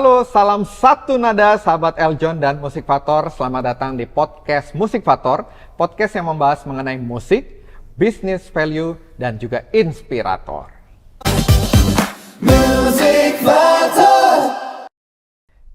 Halo, salam satu nada sahabat Eljon dan Musikvator. Selamat datang di podcast Musikvator, podcast yang membahas mengenai musik, business value, dan juga inspirator. Musikvator.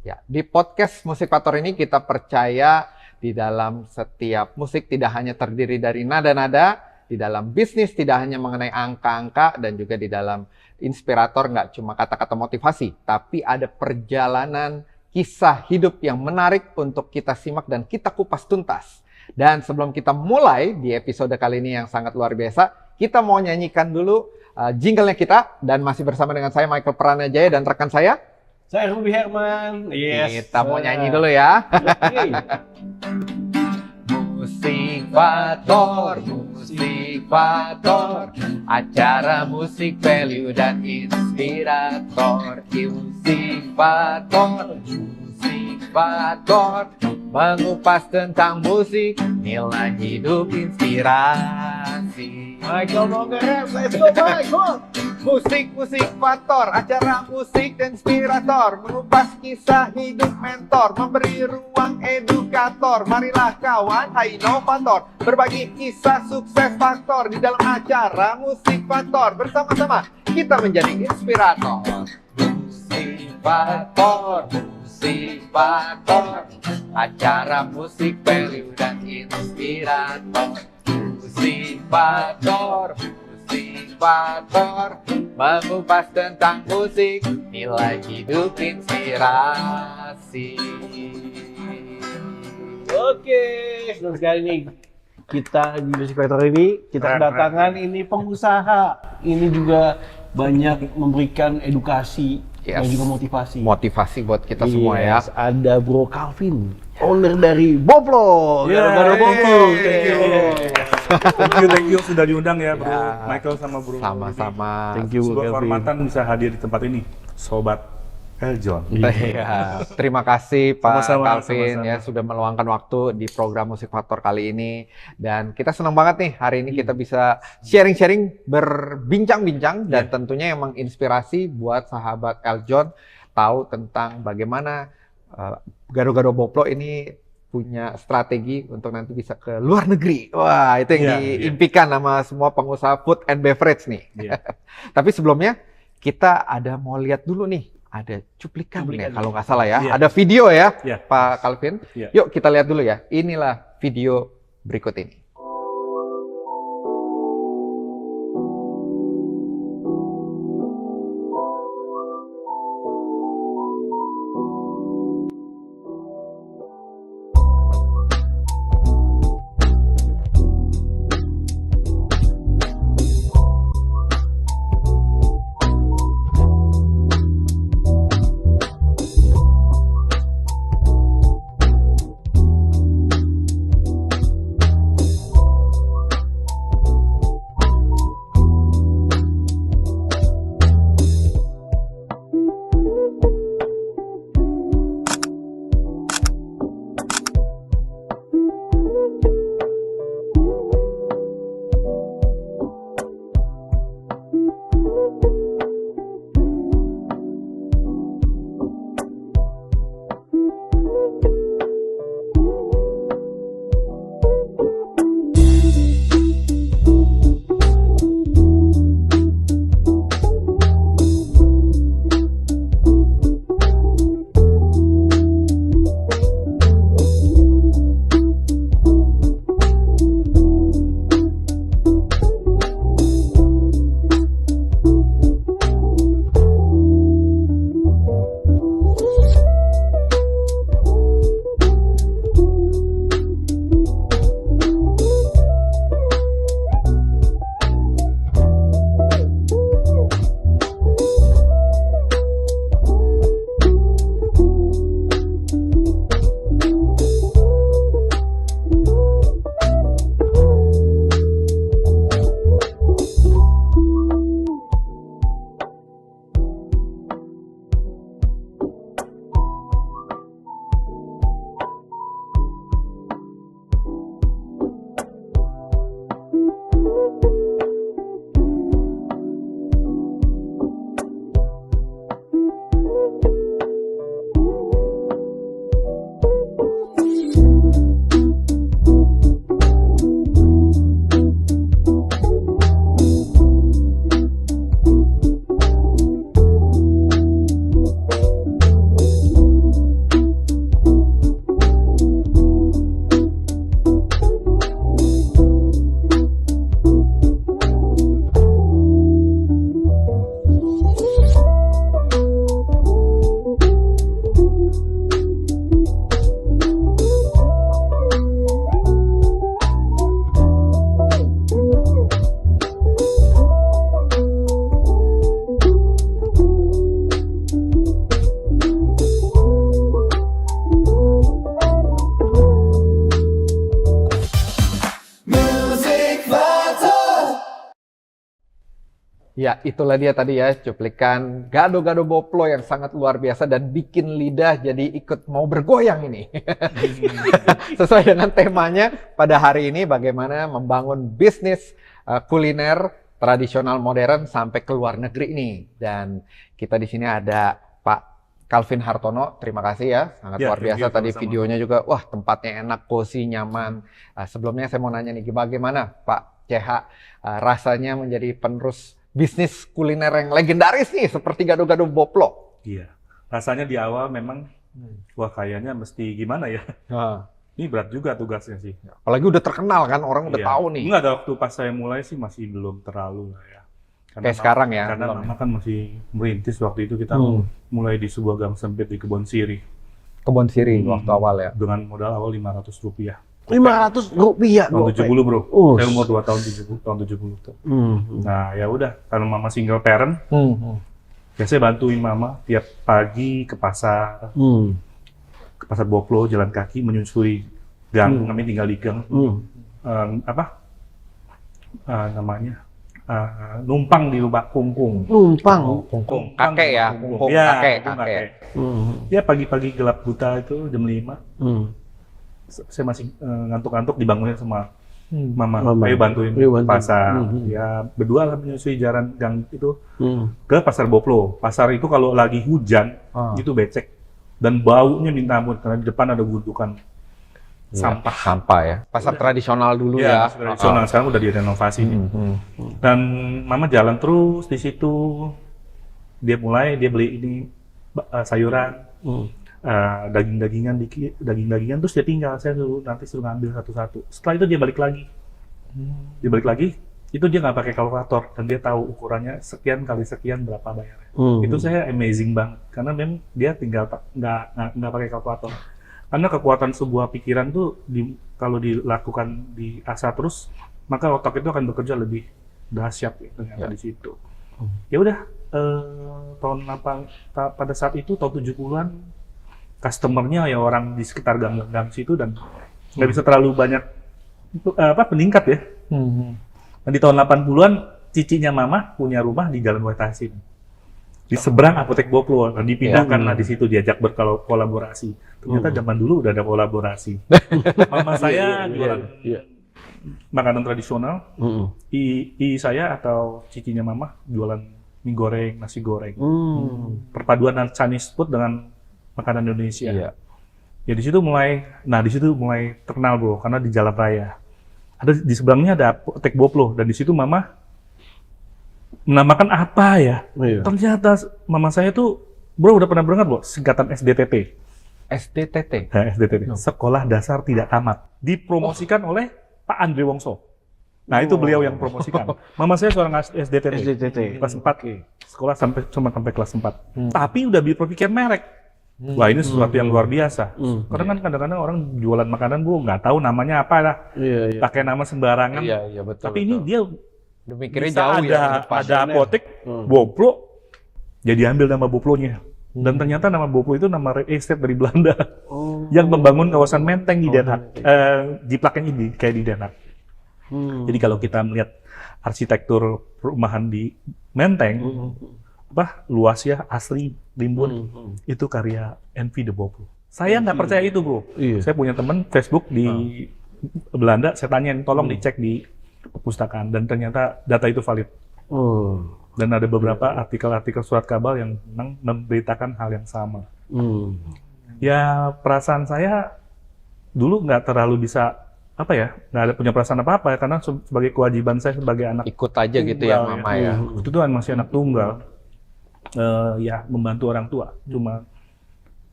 Ya, di podcast Musikvator ini kita percaya di dalam setiap musik tidak hanya terdiri dari nada-nada, di dalam bisnis tidak hanya mengenai angka-angka, dan juga di dalam inspirator nggak cuma kata-kata motivasi, tapi ada perjalanan kisah hidup yang menarik untuk kita simak dan kita kupas tuntas. Dan sebelum kita mulai di episode kali ini yang sangat luar biasa, kita mau nyanyikan dulu jingle-nya kita, dan masih bersama dengan saya Michael Pranajaya dan rekan saya Ruby Herman. Yes. Kita mau nyanyi dulu ya. Musikvator, Musikvator, acara musik value dan inspirator. Musikvator, Musikvator, mengupas tentang musik, nilai hidup, inspirasi. Michael Monger, let's go Michael. Musikvator, acara musik dan inspirator, mengupas kisah hidup mentor, memberi ruang edukator. Marilah kawan, hai inovator, berbagi kisah sukses faktor di dalam acara Musikvator. Bersama-sama kita menjadi inspirator. Musikvator, Musikvator, acara musik value dan inspirator. Musikvator, Musikvator, mengupas tentang musik, nilai hidup, inspirasi. Oke, senang sekali nih kita di Musikvator ini kita kedatangan ini pengusaha. Ini juga banyak memberikan edukasi dan juga motivasi. Motivasi buat kita semua ya. Ada Bro Calvin, owner dari Boplo. Gara-gara Boplo. Thank you sudah diundang ya, Bro Michael sama Bro. Sama-sama. Thank you, Sebuah Calvin. kehormatan bisa hadir di tempat ini, Sobat Eljon. Iya. Terima kasih Pak Sama-sama, Calvin sama-sama. ya sudah meluangkan waktu di program Musikvator kali ini, dan kita senang banget nih hari ini kita bisa sharing-sharing, berbincang-bincang, dan tentunya yang menginspirasi buat sahabat Eljon tahu tentang bagaimana Gado-Gado Boplo ini punya strategi untuk nanti bisa ke luar negeri. Wah, itu yang diimpikan sama semua pengusaha food and beverage nih. Iya. Tapi sebelumnya kita mau lihat dulu nih, ada cuplikan nih kalau nggak salah ya. Iya. Ada video ya, Iya. Pak Calvin. Iya. Yuk kita lihat dulu ya. Inilah video berikut ini. Ya, itulah dia tadi ya, cuplikan gado-gado boplo yang sangat luar biasa dan bikin lidah jadi ikut mau bergoyang ini. Sesuai dengan temanya pada hari ini, bagaimana membangun bisnis kuliner tradisional modern sampai ke luar negeri ini. Dan kita di sini ada Pak Calvin Hartono, terima kasih ya, sangat luar biasa tadi sama-sama. videonya juga. Wah, tempatnya enak, cozy, nyaman. Sebelumnya saya mau nanya nih, bagaimana Pak CH rasanya menjadi penerus bisnis kuliner yang legendaris nih seperti gado-gado boplo? Iya. Rasanya di awal memang, wah kayaknya mesti gimana ya. Ini berat juga tugasnya sih. Apalagi udah terkenal kan, orang udah Iya. tahu nih. Enggak ada, waktu pas saya mulai sih masih belum terlalu lah ya. Kayak sekarang ya, Karena belum mama kan masih merintis waktu itu, kita mulai di sebuah gang sempit di Kebon Siri. Kebon Siri waktu awal ya. Dengan modal awal Rp500. Rp500. Tahun 70 bro. Oh. Saya umur 2 tahun 70 tahun 70 tuh. Nah ya udah, karena mama single parent, ya saya bantuin mama tiap pagi ke pasar Boplo, jalan kaki menyusuri gang, kami tinggal di gang. Numpang di lubak kungkung. Kungkung kakek ya, kungkung Ya, kakek. kungkung kakek. Ya pagi-pagi gelap buta itu jam 5. Saya masih ngantuk-ngantuk, dibangunin sama mama. Ayo bantuin pasar. Ya berdua lah menyusui jalan gang itu ke pasar Boplo. Pasar itu kalau lagi hujan itu becek dan baunya minta ampun karena di depan ada gundukan sampah ya. Pasar tradisional dulu ya. Pasar tradisional. Sekarang udah direnovasi. Dan mama jalan terus di situ. Dia beli ini sayuran. Daging-dagingan terus dia tinggal, saya nanti suruh ngambil satu-satu. Setelah itu dia balik lagi, itu dia nggak pakai kalkulator dan dia tahu ukurannya sekian kali sekian berapa bayarnya. Itu saya amazing banget karena memang dia tinggal nggak pakai kalkulator. Karena kekuatan sebuah pikiran tuh kalau dilakukan di asah terus, maka otak itu akan bekerja lebih dahsyat ternyata di situ. Ya udah, pada saat itu tahun 70-an customernya ya orang di sekitar gang-gang situ dan nggak bisa terlalu banyak peningkat ya. Nah, di tahun 80-an cicinya mama punya rumah di Jalan Wetasin di seberang apotek Boplo, dan dipindahkan lah di situ, diajak berkolaborasi. Ternyata zaman dulu udah ada kolaborasi. Mama saya jualan makanan tradisional, saya atau cicinya mama jualan mie goreng, nasi goreng. Perpaduan Chinese food dengan makanan Indonesia. Ya di situ mulai terkenal bro, karena di jalan raya. Di sebelahnya ada apotek Boplo dan di situ mama menamakan apa ya? Ternyata mama saya tuh bro udah pernah dengar bro singkatan SDTT. SDTT. Nah, SDTT. Sekolah Dasar Tidak Tamat. Dipromosikan oleh Pak Andre Wongso. Nah, itu beliau yang promosikan. Mama saya seorang SDTT. Kelas 4. Sekolah sampai kelas 4. Tapi udah berpikir merek. Wah, ini sesuatu yang luar biasa. Karena kan kadang-kadang orang jualan makanan bu nggak tahu namanya apa lah. Pakai nama sembarangan. Iya, betul. Tapi ini dia mikirnya bisa jauh ada apotek Boplo, jadi ambil nama Boplonya. Dan ternyata nama Boplo itu nama real estate dari Belanda yang membangun kawasan Menteng di Den Haag. Jiplaknya ini kayak di Den Haag. Jadi kalau kita melihat arsitektur perumahan di Menteng, luas ya, asli, rimbun, itu karya Envy de Boplo. Saya nggak percaya itu bro. Saya punya teman Facebook di Belanda, saya tanyain, tolong dicek di perpustakaan, dan ternyata data itu valid. Dan ada beberapa artikel-artikel surat kabar yang memberitakan hal yang sama. Ya perasaan saya dulu nggak terlalu bisa nggak ada punya perasaan apa-apa ya, karena sebagai kewajiban saya sebagai anak ikut aja gitu ya mama ya. Itu tuh masih anak tunggal. Ya membantu orang tua.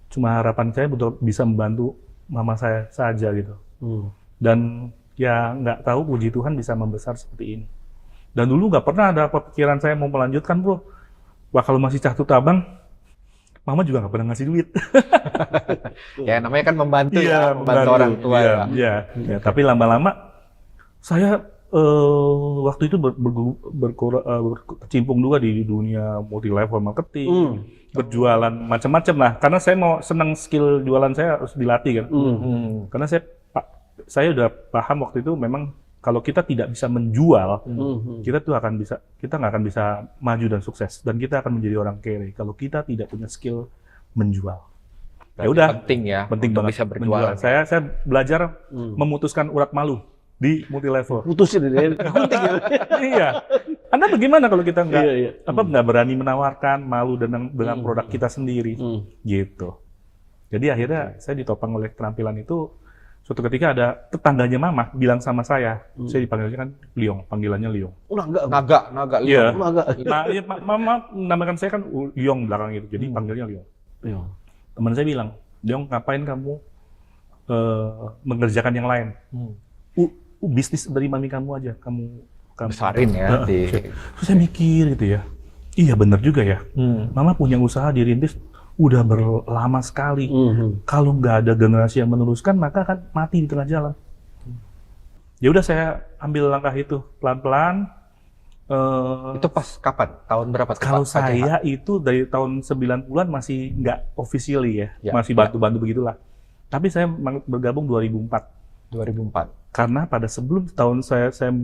Cuma harapan saya betul bisa membantu mama saya saja gitu. Dan ya nggak tahu puji Tuhan bisa membesar seperti ini. Dan dulu nggak pernah ada pikiran saya mau melanjutkan bro. Wah kalau masih cah tutabang, mama juga nggak pernah ngasih duit. Ya namanya kan membantu membantu orang tua. Ya. Tapi lama-lama saya waktu itu berkecimpung juga di dunia multi level marketing, berjualan macam-macam lah. Karena saya mau senang skill jualan saya harus dilatih kan. Karena saya udah paham waktu itu memang Kalau kita tidak bisa menjual, kita nggak akan bisa maju dan sukses. Dan kita akan menjadi orang kere kalau kita tidak punya skill menjual. Ya udah, penting banget bisa berjualan. Saya belajar memutuskan urat malu di multilevel. Putusin ini penting ya. Iya. Anda bagaimana kalau kita nggak berani menawarkan, malu dengan produk kita sendiri, gitu. Jadi akhirnya saya ditopang oleh keterampilan itu. Suatu ketika ada tetangganya Mama bilang sama saya dipanggilnya kan Liong, panggilannya Liong. Naga Liong. Iya. Nah, Mama namakan saya kan Liong belakang itu, jadi panggilnya Liong. Teman saya bilang, Liong ngapain kamu mengerjakan yang lain? Bisnis dari mami kamu aja, kamu besarin ya. Terus saya mikir gitu ya, iya benar juga ya. Mama punya usaha dirintis udah berlama sekali. Kalau nggak ada generasi yang meneruskan, maka akan mati di tengah jalan. Ya udah saya ambil langkah itu pelan-pelan. Itu pas kapan? Tahun berapa? Kalau saya itu dari tahun 90-an masih nggak officially ya, masih bantu-bantu begitulah. Tapi saya bergabung 2004. Karena pada sebelum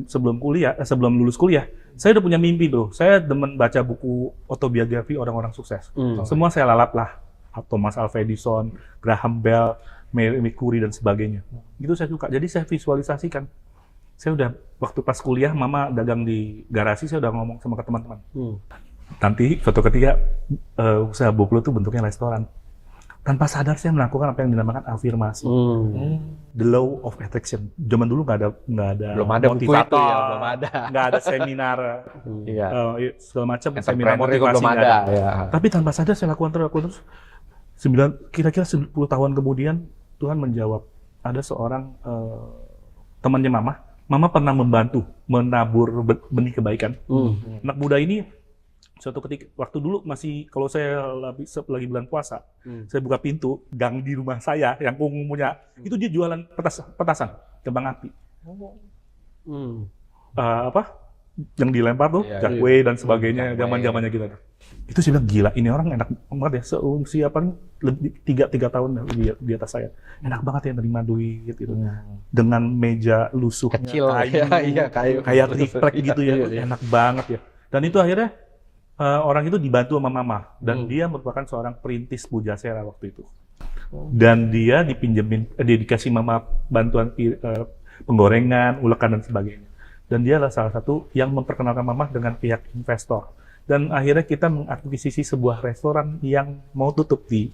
sebelum lulus kuliah, saya udah punya mimpi bro. Saya demen baca buku autobiografi orang-orang sukses. Semua saya lalap lah. Thomas Alva Edison, Graham Bell, Marie Curie dan sebagainya. Itu saya suka. Jadi saya visualisasikan. Saya udah waktu pas kuliah, Mama dagang di garasi, saya udah ngomong sama ke teman-teman. Nanti suatu ketika usaha Boklo itu bentuknya restoran. Tanpa sadar saya melakukan apa yang dinamakan afirmasi. The law of attraction. Zaman dulu nggak ada belum ada buku itu ya, belum ada. Nggak ada seminar, segala macam seminar motivasi belum ada. Ya. Tapi tanpa sadar saya lakukan terus. Kira-kira 10 tahun kemudian Tuhan menjawab. Ada seorang temannya Mama pernah membantu menabur benih kebaikan. Anak muda ini suatu ketika, waktu dulu masih, kalau saya lagi bulan puasa, saya buka pintu, gang di rumah saya, yang punya, itu dia jualan petasan, kembang api. Yang dilempar tuh, jakwe dan sebagainya, zaman-zamannya kita. Itu saya bilang, gila, ini orang enak banget ya, seusia paling lebih 3 tahun di atas saya. Enak banget ya nerima duit gitu. Dengan meja lusuhnya, kecil, kayu. Kayak triplek gitu ya, enak banget ya. Dan itu akhirnya, orang itu dibantu sama Mama dan dia merupakan seorang perintis Pujasera waktu itu. Dan dia dia dikasih Mama bantuan penggorengan, ulekan dan sebagainya. Dan dia adalah salah satu yang memperkenalkan Mama dengan pihak investor. Dan akhirnya kita mengakuisisi sebuah restoran yang mau tutup di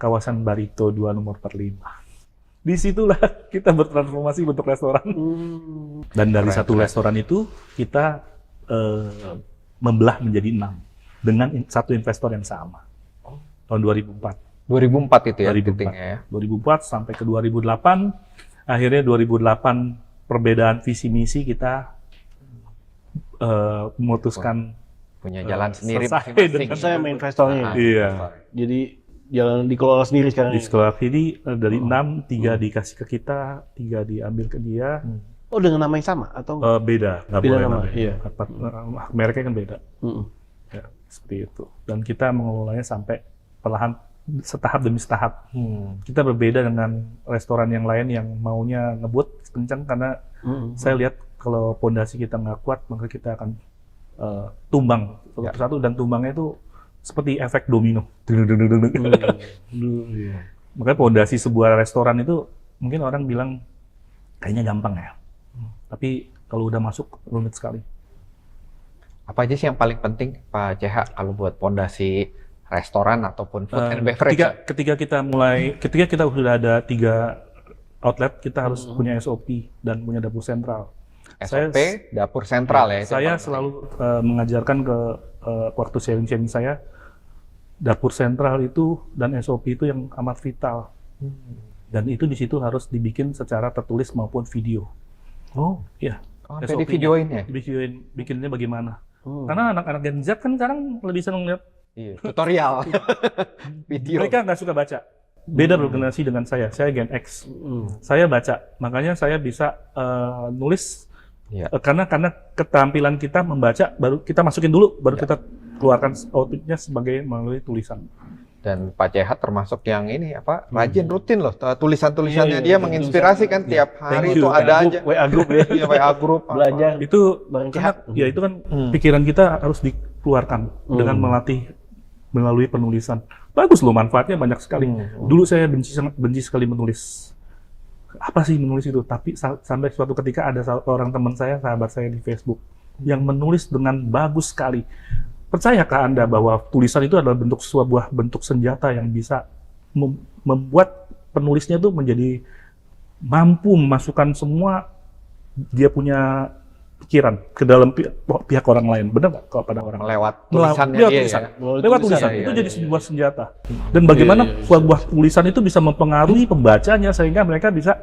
kawasan Barito 2 nomor 45. Disitulah kita bertransformasi bentuk restoran. Dan dari satu restoran itu kita membelah menjadi 6 dengan satu investor yang sama. Tahun 2004. 2004 itu ya 2004. titiknya ya. 2004 sampai ke 2008. Akhirnya 2008 perbedaan visi misi kita memutuskan punya jalan sendiri masing-masing. Saya main investornya. Iya. Jadi jalan dikelola sendiri sekarang. Dikelola sendiri dari 6, 3 dikasih ke kita, 3 diambil ke dia. Oh, dengan nama yang sama atau beda? Nggak beda boleh nama. namanya. Iya. Mereknya kan beda. Ya, seperti itu. Dan kita mengelolanya sampai perlahan setahap demi setahap. Kita berbeda dengan restoran yang lain yang maunya ngebut kencang karena saya lihat kalau pondasi kita nggak kuat maka kita akan tumbang satu dan tumbangnya itu seperti efek domino. Makanya pondasi sebuah restoran itu mungkin orang bilang kayaknya gampang ya. Tapi kalau udah masuk rumit sekali. Apa aja sih yang paling penting Pak CH kalau buat pondasi restoran ataupun food and beverage? Ketika kita sudah ada 3 outlet, kita harus punya SOP dan punya dapur sentral. SOP, dapur sentral ya. Saya selalu mengajarkan ke waktu sharing-sharing saya, dapur sentral itu dan SOP itu yang amat vital. Dan itu di situ harus dibikin secara tertulis maupun video. Oh, iya. Jadi videoin ya? Bikinnya bagaimana? Karena anak-anak Gen Z kan sekarang lebih senang lihat tutorial video. Mereka nggak suka baca. Beda bergenerasi dengan saya Gen X. Saya baca, makanya saya bisa nulis. Karena keterampilan kita membaca, baru kita masukin dulu, baru kita keluarkan outputnya sebagai melalui tulisan. Dan Pak CH termasuk yang ini rajin rutin loh tulisan-tulisannya dia menginspirasi kan tiap hari itu ada aja WA group ya. Iya, WA group Belajar Itu bareng karena CH. ya itu kan pikiran kita harus dikeluarkan dengan melatih melalui penulisan. Bagus loh, manfaatnya banyak sekali. Dulu saya sangat benci sekali menulis. Apa sih menulis itu? Tapi sampai suatu ketika ada seorang teman saya, sahabat saya di Facebook yang menulis dengan bagus sekali. Percayakah Anda bahwa tulisan itu adalah sebuah bentuk senjata yang bisa membuat penulisnya itu menjadi mampu memasukkan semua dia punya pikiran ke dalam pihak orang lain. Benar nggak kalau pada orang lewat tulisannya dia tulisan. ya? Lewat tulisan itu jadi sebuah senjata. Dan bagaimana sebuah tulisan itu bisa mempengaruhi pembacanya sehingga mereka bisa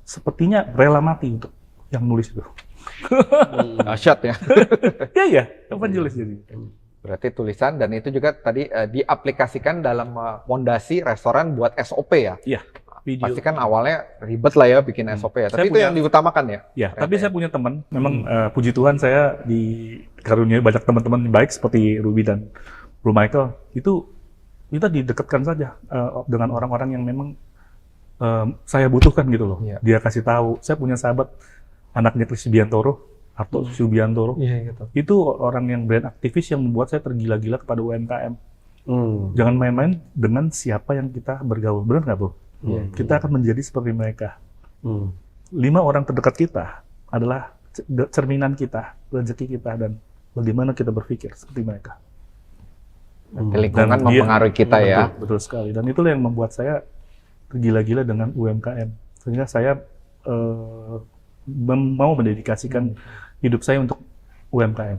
sepertinya rela mati untuk yang nulis itu. Dahsyat ya. Iya, evangelis jadi. Berarti tulisan dan itu juga tadi diaplikasikan dalam fondasi restoran buat SOP ya. Iya. Video. Pasti kan awalnya ribet lah ya bikin SOP ya. Tapi itu yang diutamakan ya. Ya, tapi saya punya teman. Memang puji Tuhan saya dikaruniai banyak teman-teman yang baik seperti Ruby dan Bro Michael. Itu kita didekatkan saja dengan orang-orang yang memang saya butuhkan gitu loh. Iya. Dia kasih tahu. Saya punya sahabat anaknya Chris Subiantoro. Arto Subiantoro, gitu. Itu orang yang brand aktivis yang membuat saya tergila-gila kepada UMKM. Jangan main-main dengan siapa yang kita bergaul, benar nggak, Bro? Kita akan menjadi seperti mereka. 5 orang terdekat kita adalah cerminan kita, rezeki kita, dan bagaimana kita berpikir seperti mereka. Lingkungan mempengaruhi kita ya. Betul sekali. Dan itulah yang membuat saya tergila-gila dengan UMKM. Sehingga saya mau mendedikasikan hidup saya untuk UMKM.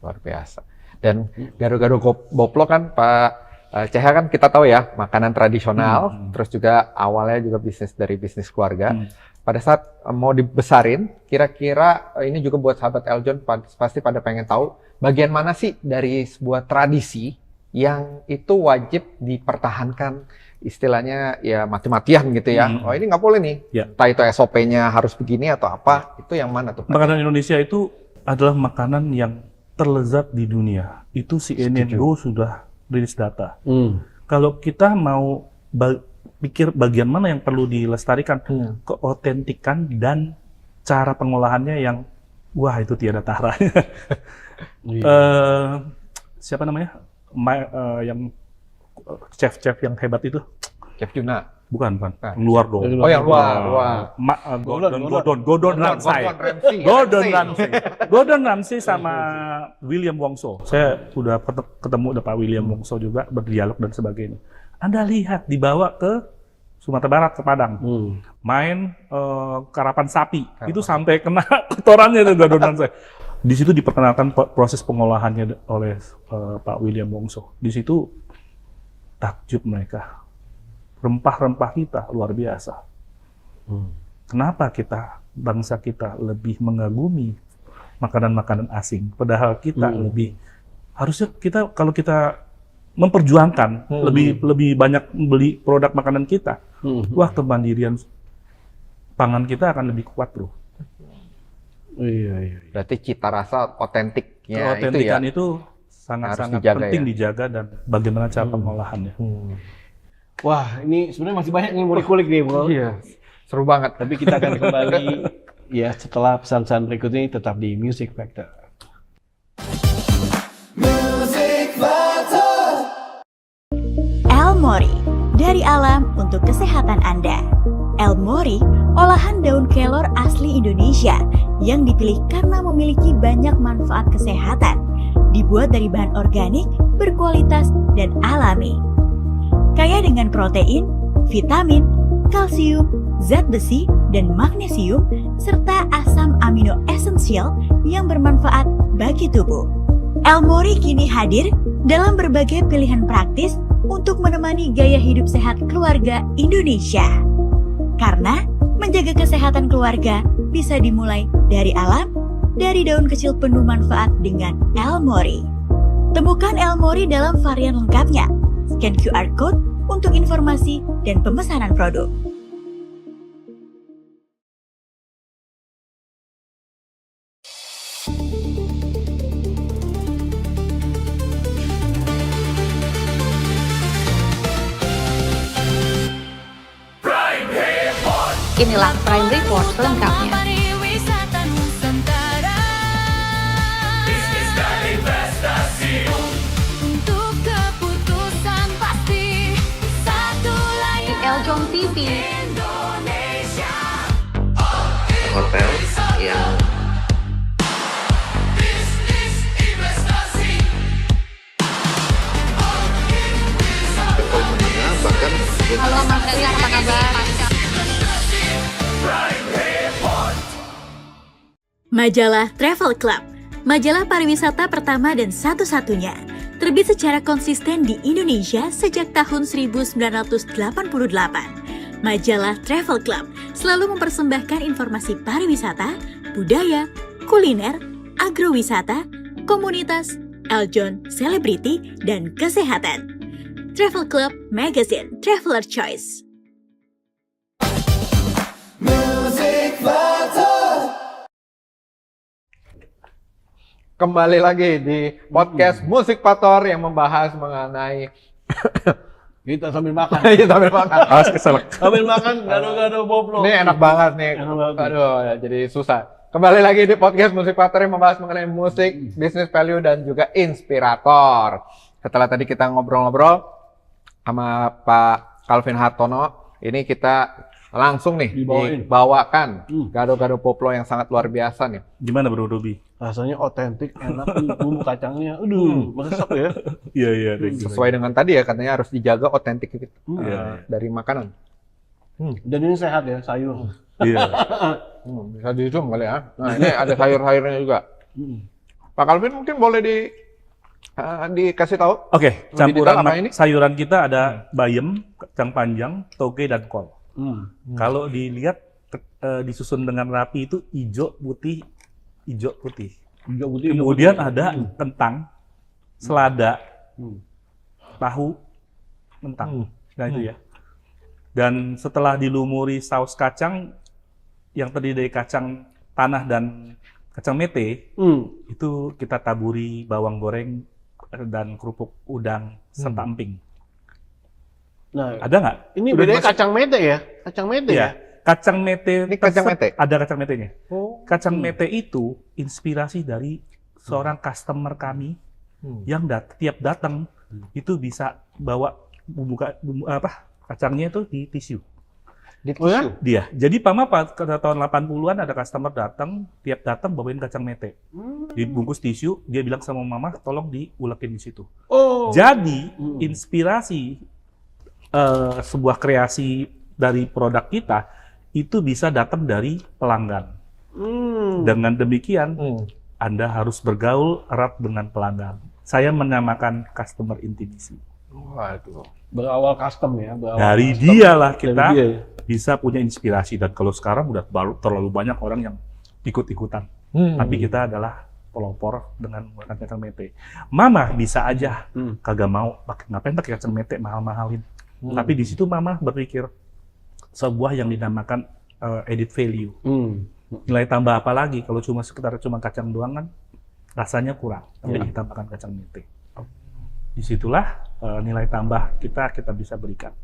Luar biasa. Dan gado-gado Boplo kan Pak CH kan kita tahu ya makanan tradisional, terus juga awalnya juga dari bisnis keluarga. Pada saat mau dibesarin, kira-kira ini juga buat sahabat Eljon pasti pada pengen tahu bagian mana sih dari sebuah tradisi yang itu wajib dipertahankan, istilahnya ya mati-matian gitu ya. Oh ini nggak boleh nih. Entah itu SOP-nya harus begini atau apa, itu yang mana tuh? Makanan Indonesia itu adalah makanan yang terlezat di dunia. Itu CNN Go sudah rilis data. Kalau kita mau pikir bagian mana yang perlu dilestarikan, keotentikan dan cara pengolahannya yang wah itu tiada taranya. Siapa namanya? Yang chef-chef yang hebat itu? Chef Juna. Bukan. Luar dong. Oh yang luar. Gordon Ramsay sama William Wongso. Saya udah ketemu Pak William Wongso juga, berdialog dan sebagainya. Anda lihat dibawa ke Sumatera Barat, ke Padang. Main karapan sapi. Itu sampai kena kotorannya itu Gordon Ramsay. Di situ diperkenalkan proses pengolahannya oleh Pak William Wongso. Di situ takjub mereka. Rempah-rempah kita luar biasa. Kenapa bangsa kita lebih mengagumi makanan-makanan asing, padahal kita harusnya kalau kita memperjuangkan lebih banyak beli produk makanan kita, wah kemandirian pangan kita akan lebih kuat, Bro. Iya. Berarti cita rasa otentiknya Keotentikan itu sangat-sangat dijaga, penting ya? dijaga dan bagaimana cara pengolahannya. Wah, ini sebenarnya masih banyak nih mau dikulik nih, Bro. Iya, seru banget. Tapi kita akan kembali ya setelah pesan-pesan berikut ini, tetap di Music Factor. El Mori, dari alam untuk kesehatan Anda. El Mori, olahan daun kelor asli Indonesia yang dipilih karena memiliki banyak manfaat kesehatan. Dibuat dari bahan organik, berkualitas, dan alami. Kaya dengan protein, vitamin, kalsium, zat besi, dan magnesium, serta asam amino esensial yang bermanfaat bagi tubuh. El Mori kini hadir dalam berbagai pilihan praktis untuk menemani gaya hidup sehat keluarga Indonesia. Karena menjaga kesehatan keluarga bisa dimulai dari alam, dari daun kecil penuh manfaat dengan El Mori. Temukan El Mori dalam varian lengkapnya. Scan QR Code untuk informasi dan pemesanan produk. Inilah Prime Report selengkapnya. Di Eljon TV. Hotel yang level menengah bahkan Halo Mas Reza, apa kabar? Majalah Travel Club, majalah pariwisata pertama dan satu-satunya, terbit secara konsisten di Indonesia sejak tahun 1988. Majalah Travel Club selalu mempersembahkan informasi pariwisata, budaya, kuliner, agrowisata, komunitas, eljon, selebriti, dan kesehatan. Travel Club Magazine Traveler Choice. Kembali lagi di podcast Musik Pator yang membahas mengenai Kita sambil makan. Iya, sambil makan. Awas keselak. Sambil makan gado-gado boplo. Ini enak banget nih. Enak banget. Aduh, ya, jadi susah. Kembali lagi di podcast Musik Pator yang membahas mengenai musik, business value, dan juga inspirator. Setelah tadi kita ngobrol-ngobrol sama Pak Calvin Hartono, ini kita langsung nih dibawakan gado-gado poplo yang sangat luar biasa nih. Gimana Bro Robi? Rasanya otentik, enak, bumbu kacangnya. Aduh, meresap ya. Iya. Sesuai dengan tadi ya, katanya harus dijaga otentik Iya. dari makanan. Dan ini sehat ya, sayur. Iya. Bisa dicium kali ya. Nah, ini ada sayur-sayurnya juga. Pak Calvin mungkin boleh dikasih tahu. Oke, Lebih detail campuran apa ini? sayuran kita ada bayam, kacang panjang, toge, dan kol. Kalau dilihat disusun dengan rapi itu hijau, putih, hijau, putih. Kemudian ada kentang, selada, tahu, kentang. Nah itu ya. Dan setelah dilumuri saus kacang yang terdiri dari kacang tanah dan kacang mete, itu kita taburi bawang goreng dan kerupuk udang serta emping. Nah, Ada nggak? ini bedanya kacang mete ya? Kacang mete ya? Kacang mete. Ini kacang mete? Ada kacang metenya. Oh. Kacang mete itu inspirasi dari seorang customer kami yang tiap datang itu bisa bawa kacangnya itu di tisu. Di Oh ya? tisu. Dia. Jadi pada tahun 80-an ada customer tiap datang bawain kacang mete. Dibungkus tisu, dia bilang sama mama tolong diulekin di situ. Oh. Jadi inspirasi sebuah kreasi dari produk kita itu bisa datang dari pelanggan. Dengan demikian, Anda harus bergaul erat dengan pelanggan. Saya menamakan customer intimacy. Waduh. Berawal custom ya? Dari dialah kita Dari dia ya? bisa punya inspirasi. Dan kalau sekarang udah terlalu banyak orang yang ikut-ikutan. Tapi kita adalah pelopor dengan menggunakan kacang mete. Mama bisa aja kagak mau ngapain pakai kacang mete mahal-mahalin. Tapi di situ mama berpikir sebuah yang dinamakan added value. Nilai tambah apa lagi kalau sekedar kacang doang kan rasanya kurang. Tapi ditambahkan kacang mete. Disitulah nilai tambah kita bisa berikan.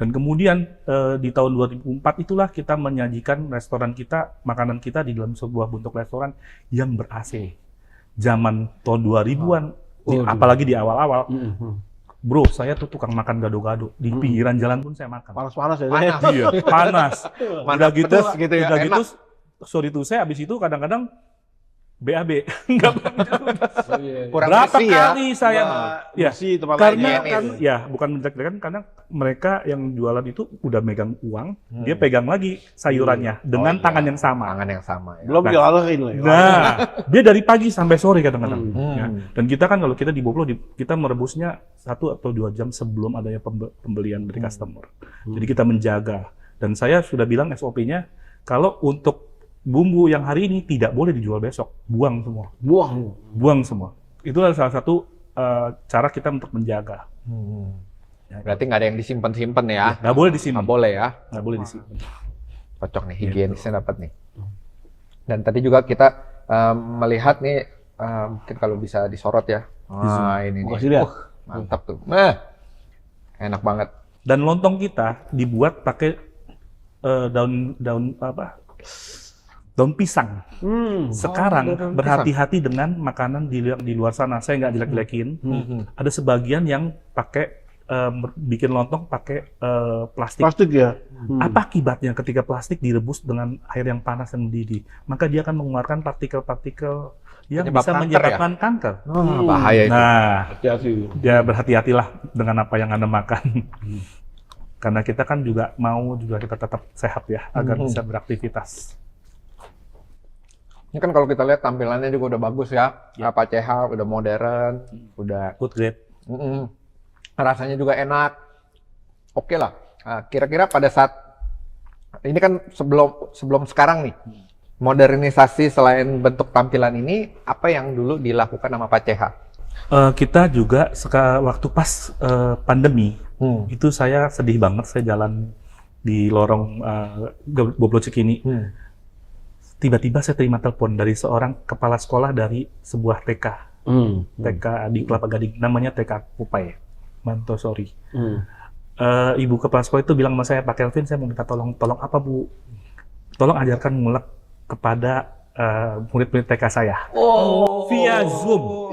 Dan kemudian di tahun 2004 itulah kita menyajikan restoran kita, makanan kita di dalam sebuah bentuk restoran yang ber-AC. Zaman tahun 2000-an, apalagi di awal-awal, bro, saya tuh tukang makan gado-gado. Di pinggiran jalan pun saya makan. Panas-panas ya? Panas. Iya, panas. Mana Udah gitu, pedes gitu ya, udah gitu, enak. sorry tuh saya habis itu kadang-kadang BAB. Enggak Kurang berapa bersih ya. kali saya ya Bersih tempat karena lainnya. kan ya bukan menjelek-jelekan karena mereka yang jualan itu udah megang uang, dia pegang lagi sayurannya dengan tangan yang sama. Tangan yang sama ya. Belum diolahin loh ya? Nah, dia dari pagi sampai sore kadang-kadang. Ya. Dan kita kan kalau kita di Boplo, kita merebusnya 1 atau 2 jam sebelum adanya pembelian dari customer. Jadi kita menjaga. Dan saya sudah bilang SOP-nya, kalau untuk bumbu yang hari ini tidak boleh dijual besok, buang semua. Buang semua. Itulah salah satu cara kita untuk menjaga. Berarti nggak ada yang disimpan-simpan ya? Nggak boleh disimpan. Nggak boleh ya? Nggak boleh disimpan. Cocok nih, higienisnya dapat nih. Dan tadi juga kita melihat nih, mungkin kalau bisa disorot ya. Wah, ini Kasih nih. lihat. Mantap tuh. Nah, enak banget. Dan lontong kita dibuat pakai daun pisang. Sekarang daun berhati-hati dengan makanan di luar sana. Saya nggak jelek-jelekin. Ada sebagian yang pakai bikin lontong pakai plastik. Plastik ya. Apa akibatnya ketika plastik direbus dengan air yang panas dan mendidih? Maka dia akan mengeluarkan partikel-partikel yang Penyebab bisa kanker menyebabkan kanker. Bahaya itu. Nah, Hati-hati. ya berhati-hatilah dengan apa yang Anda makan. Karena kita kan juga mau kita tetap sehat ya, agar bisa beraktivitas. Ini kan kalau kita lihat tampilannya juga udah bagus ya. Apa CH udah modern, udah Good grade. rasanya juga enak. Oke lah. Nah, kira-kira pada saat ini kan sebelum sekarang nih, modernisasi selain bentuk tampilan ini, apa yang dulu dilakukan sama Pak CH? Kita juga waktu pas pandemi, itu saya sedih banget. Saya jalan di lorong Boblo Cikini. Tiba-tiba saya terima telepon dari seorang kepala sekolah dari sebuah TK. TK di Kelapa Gading, namanya TK Kupai, Montessori. Ibu kepala sekolah itu bilang sama saya, Pak Kelvin, saya mau minta tolong apa Bu? Tolong ajarkan ngulek kepada murid-murid TK saya. Via Zoom.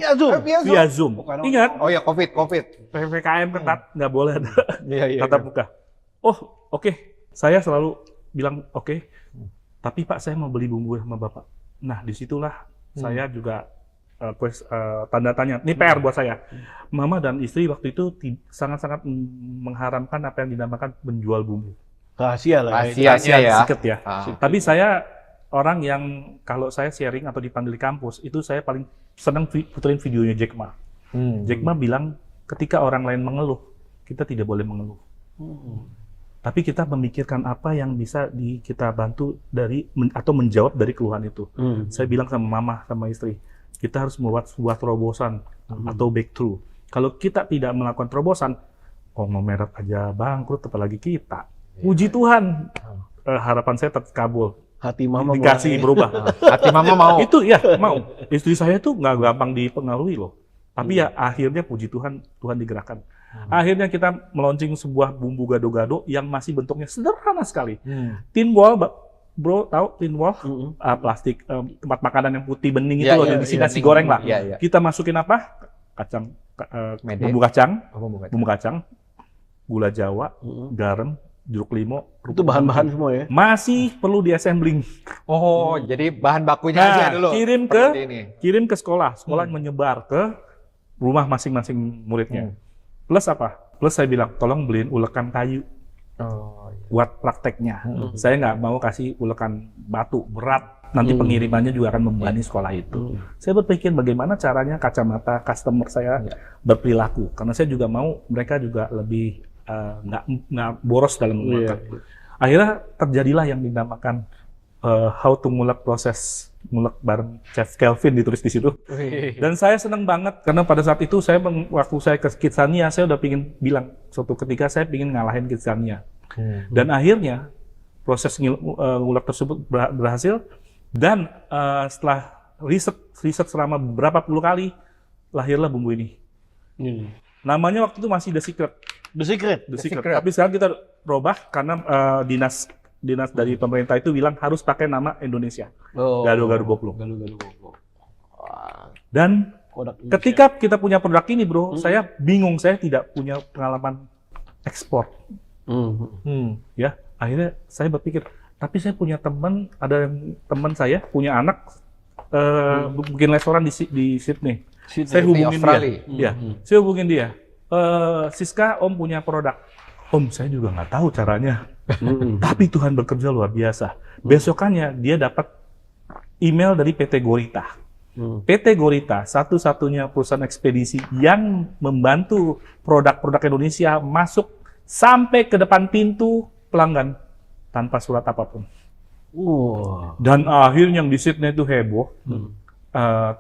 Via Zoom. Ingat? Oh ya, COVID. PPKM ketat, nggak boleh ada Iya. tatap muka. Oh, oke. Saya selalu bilang oke. Tapi Pak, saya mau beli bumbu sama Bapak. Nah, disitulah saya juga tanda tanya. Ini PR buat saya. Mama dan istri waktu itu sangat-sangat mengharamkan apa yang dinamakan menjual bumbu. Rahasia lah. Rahasianya ya. Secret ya. Tapi saya orang yang kalau saya sharing atau dipanggil di kampus, itu saya paling senang puterin videonya Jack Ma. Jack Ma bilang, ketika orang lain mengeluh, kita tidak boleh mengeluh. Tapi kita memikirkan apa yang bisa kita bantu atau menjawab dari keluhan itu. Saya bilang sama mama, sama istri, kita harus membuat sebuah terobosan atau breakthrough. Kalau kita tidak melakukan terobosan, konglomerat aja bangkrut, apalagi kita. Puji Tuhan, harapan saya terkabul. Hati mama dikasih berubah. Hati mama mau. Itu ya mau. Istri saya tuh nggak gampang dipengaruhi loh. Tapi ya akhirnya puji Tuhan, Tuhan digerakkan. Akhirnya kita meluncing sebuah bumbu gado-gado yang masih bentuknya sederhana sekali. Tin wall, bro, tahu tin wall? Plastik tempat makanan yang putih bening itu loh, yang isi nasi goreng lah. Kita masukin apa? Kacang, bumbu kacang, gula Jawa, garam, jeruk limau. Itu bahan-bahan semua ya? Masih perlu di-assembling. Oh, jadi bahan bakunya aja dulu. Kirim ke sekolah. Sekolah menyebar ke rumah masing-masing muridnya. Plus apa? Plus saya bilang, tolong beliin ulekan kayu buat prakteknya. Saya nggak mau kasih ulekan batu berat. Nanti pengirimannya juga akan membebani sekolah itu. Saya berpikir bagaimana caranya kacamata customer saya berperilaku. Karena saya juga mau mereka juga lebih nggak boros dalam mengulek. Akhirnya terjadilah yang dinamakan how to ngulek proses ngulek bareng Chef Kelvin ditulis di situ. Dan saya senang banget karena pada saat itu waktu saya ke Kidzania, saya udah pingin bilang suatu ketika saya pingin ngalahin Kidzania. Dan akhirnya proses ngulek tersebut berhasil dan setelah riset selama beberapa puluh kali lahirlah bumbu ini. Namanya waktu itu masih The Secret. Tapi sekarang kita robah karena dinas dari pemerintah itu bilang harus pakai nama Indonesia. Gado-gado Boplong. Dan ketika kita punya produk ini, bro, saya bingung, saya tidak punya pengalaman ekspor. Ya, akhirnya saya berpikir, tapi saya punya teman, teman saya punya anak bikin restoran di Sydney. Saya hubungin dia. Saya hubungin dia. Siska, Om punya produk. Om, saya juga nggak tahu caranya. Tapi Tuhan bekerja luar biasa. Besokannya dia dapat email dari PT Gorita. PT Gorita, satu-satunya perusahaan ekspedisi yang membantu produk-produk Indonesia masuk sampai ke depan pintu pelanggan tanpa surat apapun. Dan akhirnya yang di Sydney itu heboh.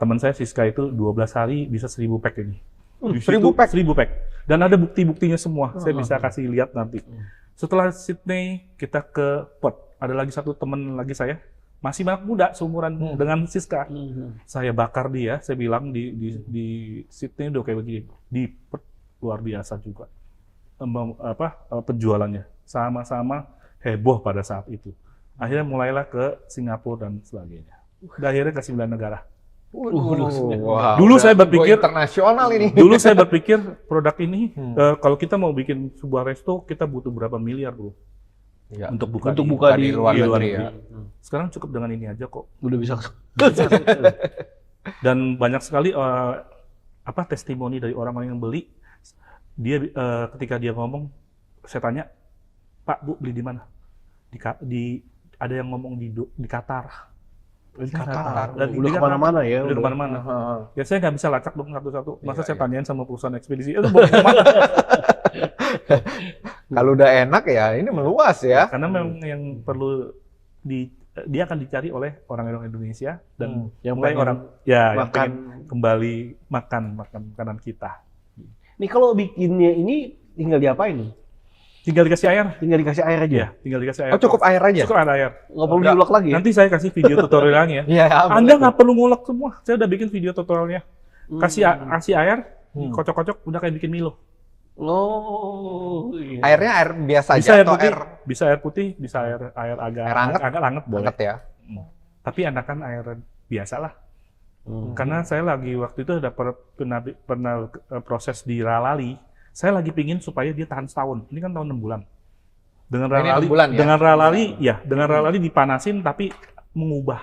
Teman saya Siska itu 12 hari bisa 1000 pack ini. 1000 pack. Dan ada bukti-buktinya semua. Saya bisa kasih lihat nanti. Setelah Sydney, kita ke Perth. Ada lagi satu teman lagi saya, masih anak muda, seumuran dengan Siska. Saya bakar dia, saya bilang di Sydney udah kayak begini. Di Perth luar biasa juga. Penjualannya. Sama-sama heboh pada saat itu. Akhirnya mulailah ke Singapura dan sebagainya. Dan akhirnya ke 9 negara. Wah, Dulu udah saya berpikir- go internasional ini. Dulu saya berpikir produk ini, kalau kita mau bikin sebuah resto, kita butuh berapa miliar, bro, Ya, untuk buka di luar negeri ya. Sekarang cukup dengan ini aja kok. Udah bisa. Dan banyak sekali testimoni dari orang-orang yang beli. Dia ketika dia ngomong, saya tanya, Pak, Bu, beli di mana? Ada yang ngomong di Qatar. Di Qatar. Dan Udah kemana-mana ya. Udah kemana-mana. Ya saya nggak bisa lacak dong satu-satu. Masa saya tanyain sama perusahaan ekspedisi, itu mau kemana? Kalau udah enak ya, ini meluas ya. Karena memang yang perlu dia akan dicari oleh orang-orang Indonesia dan Yang mulai pengen orang yang makan. pengen kembali makan makanan kita. Nih kalau bikinnya ini tinggal diapain nih? Tinggal dikasih air. Tinggal dikasih air aja. Iya, tinggal dikasih air. Oh, cukup air aja? Cukup ada air. Nggak perlu diulek lagi ya? Nanti saya kasih video tutorialnya. Iya, Anda nggak perlu ngulek semua. Saya udah bikin video tutorialnya. Kasih air, kocok-kocok, udah kayak bikin Milo. Oh, iya. Airnya air biasa Bisa aja air atau putih, air bisa air putih, bisa air agak Air hangat? agak hangat boleh. hangat ya? Tapi enakan air biasa lah. Karena saya lagi waktu itu ada pernah proses di Ralali. Saya lagi pingin supaya dia tahan setahun. Ini kan tahun 6 bulan. Dengan Ini Ralali, 6 bulan ya? dengan Ralali dipanasin tapi mengubah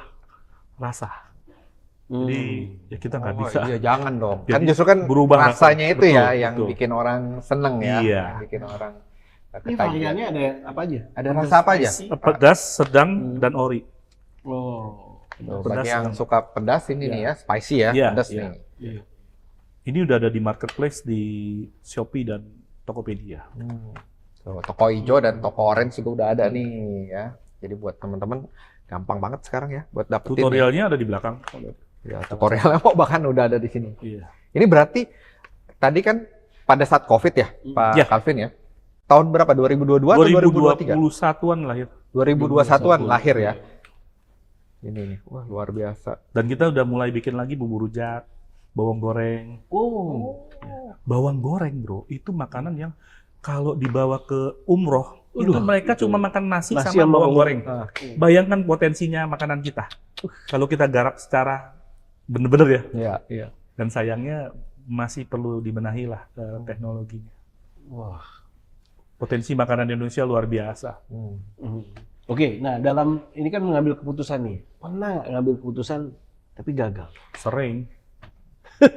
rasa. Jadi ya kita nggak bisa. Iya, jangan dong. Jadi, Kan justru kan berubah rasanya rasa. itu ya Betul, yang betul. bikin orang seneng ya. Iya. Yang bikin orang Ini ketagihan. variannya ada apa aja? Ada rasa apa aja? Pedas, sedang, dan ori. Oh. Tuh, Pedas bagi yang sedang. suka pedas ini nih ya, spicy ya, Iya, pedas iya. nih. Iya. Ini udah ada di marketplace di Shopee dan Tokopedia. Tuh, toko hijau dan toko orange juga udah ada nih ya. Jadi buat teman-teman gampang banget sekarang ya buat dapetin. Tutorialnya ada di belakang. Ya, tutorialnya kok bahkan udah ada di sini. Iya. Ini berarti tadi kan pada saat COVID ya, Pak Iya. Calvin ya. Tahun berapa? 2022 atau 2023? 2021-an lahir. 2021-an lahir ya. Ini nih, wah luar biasa. Dan kita udah mulai bikin lagi bumbu rujak, bawang goreng. Oh. Bawang goreng, bro, itu makanan yang kalau dibawa ke umroh, itu mereka cuma makan nasi Nasi sama sama bawang bawang. goreng. Bayangkan potensinya makanan kita. Kalau kita garap secara bener-bener ya. Iya, iya. Dan sayangnya masih perlu dibenahi lah teknologinya. Wah. Potensi makanan Indonesia luar biasa. Oke, nah dalam ini kan mengambil keputusan nih. Pernah nggak ngambil keputusan tapi gagal? Sering.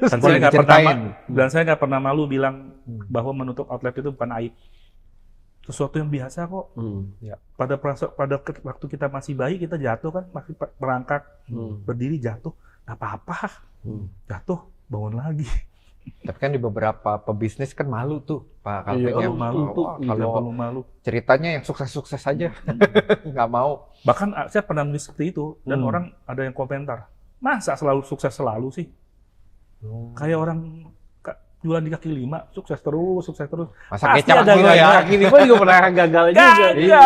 Sering diceritain. Dan saya nggak pernah malu bilang bahwa menutup outlet itu bukan aib. Sesuatu yang biasa kok. Ya. Pada waktu kita masih bayi kita jatuh kan, masih merangkak, berdiri jatuh, nggak apa-apa. Jatuh, bangun lagi. Tapi kan di beberapa pebisnis kan malu tuh, Pak Calvin Iya, ya. malu. Wah, Tidak kalau perlu malu. ceritanya yang sukses-sukses aja, nggak mau. Bahkan saya pernah nulis seperti itu dan orang ada yang komentar, masa selalu sukses selalu sih? Kayak orang jualan di kaki lima, sukses terus. Masa Pasti kecap ada dulu ya. Kaki lima juga pernah gagal juga. Iya.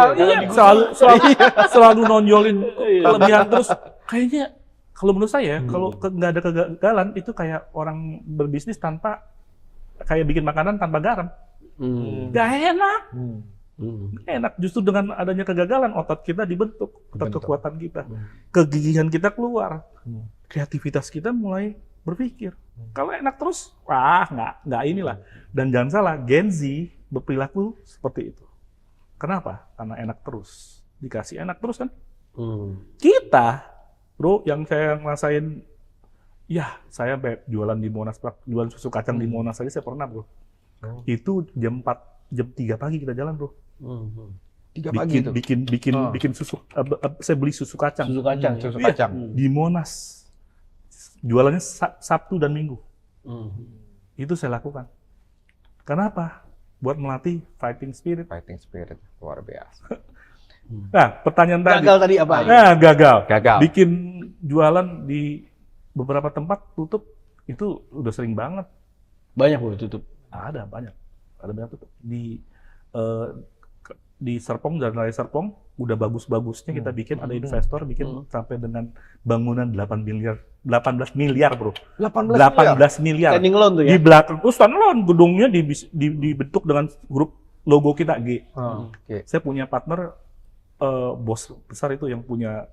Selalu nonjolin kelebihan terus. Kayaknya kalau menurut saya, kalau nggak ada kegagalan itu kayak orang berbisnis tanpa kayak bikin makanan tanpa garam. Gak enak. Enak justru dengan adanya kegagalan otot kita dibentuk, otot kekuatan kita, kegigihan kita keluar, kreativitas kita mulai berpikir. Kalau enak terus, wah nggak inilah. Dan jangan salah, Gen Z berperilaku seperti itu. Kenapa? Karena enak terus, dikasih enak terus kan. Kita, bro, yang saya ngerasain, ya saya jualan di Monas, jualan susu kacang di Monas aja saya pernah, bro. Itu jam 4, jam 3 pagi kita jalan, bro. 3 pagi tuh. Bikin susu, saya beli susu kacang. Susu kacang. Susu Iya, kacang. di Monas. Jualannya Sabtu dan Minggu. Itu saya lakukan. Kenapa? Buat melatih fighting spirit. Fighting spirit luar biasa. Nah, pertanyaan tadi. Gagal tadi apa? Nah, gagal. Gagal. Bikin jualan di beberapa tempat tutup, itu udah sering banget. Banyak loh tutup. Ada banyak tutup. Di Serpong dan Raya Serpong udah bagus-bagusnya kita bikin, ada investor bikin sampai dengan bangunan 18 miliar, bro. 18 miliar. Standing alone tuh ya? Di belakang tuh standalone, gedungnya dibentuk dengan grup logo kita G. Oke. Saya punya partner bos besar itu yang punya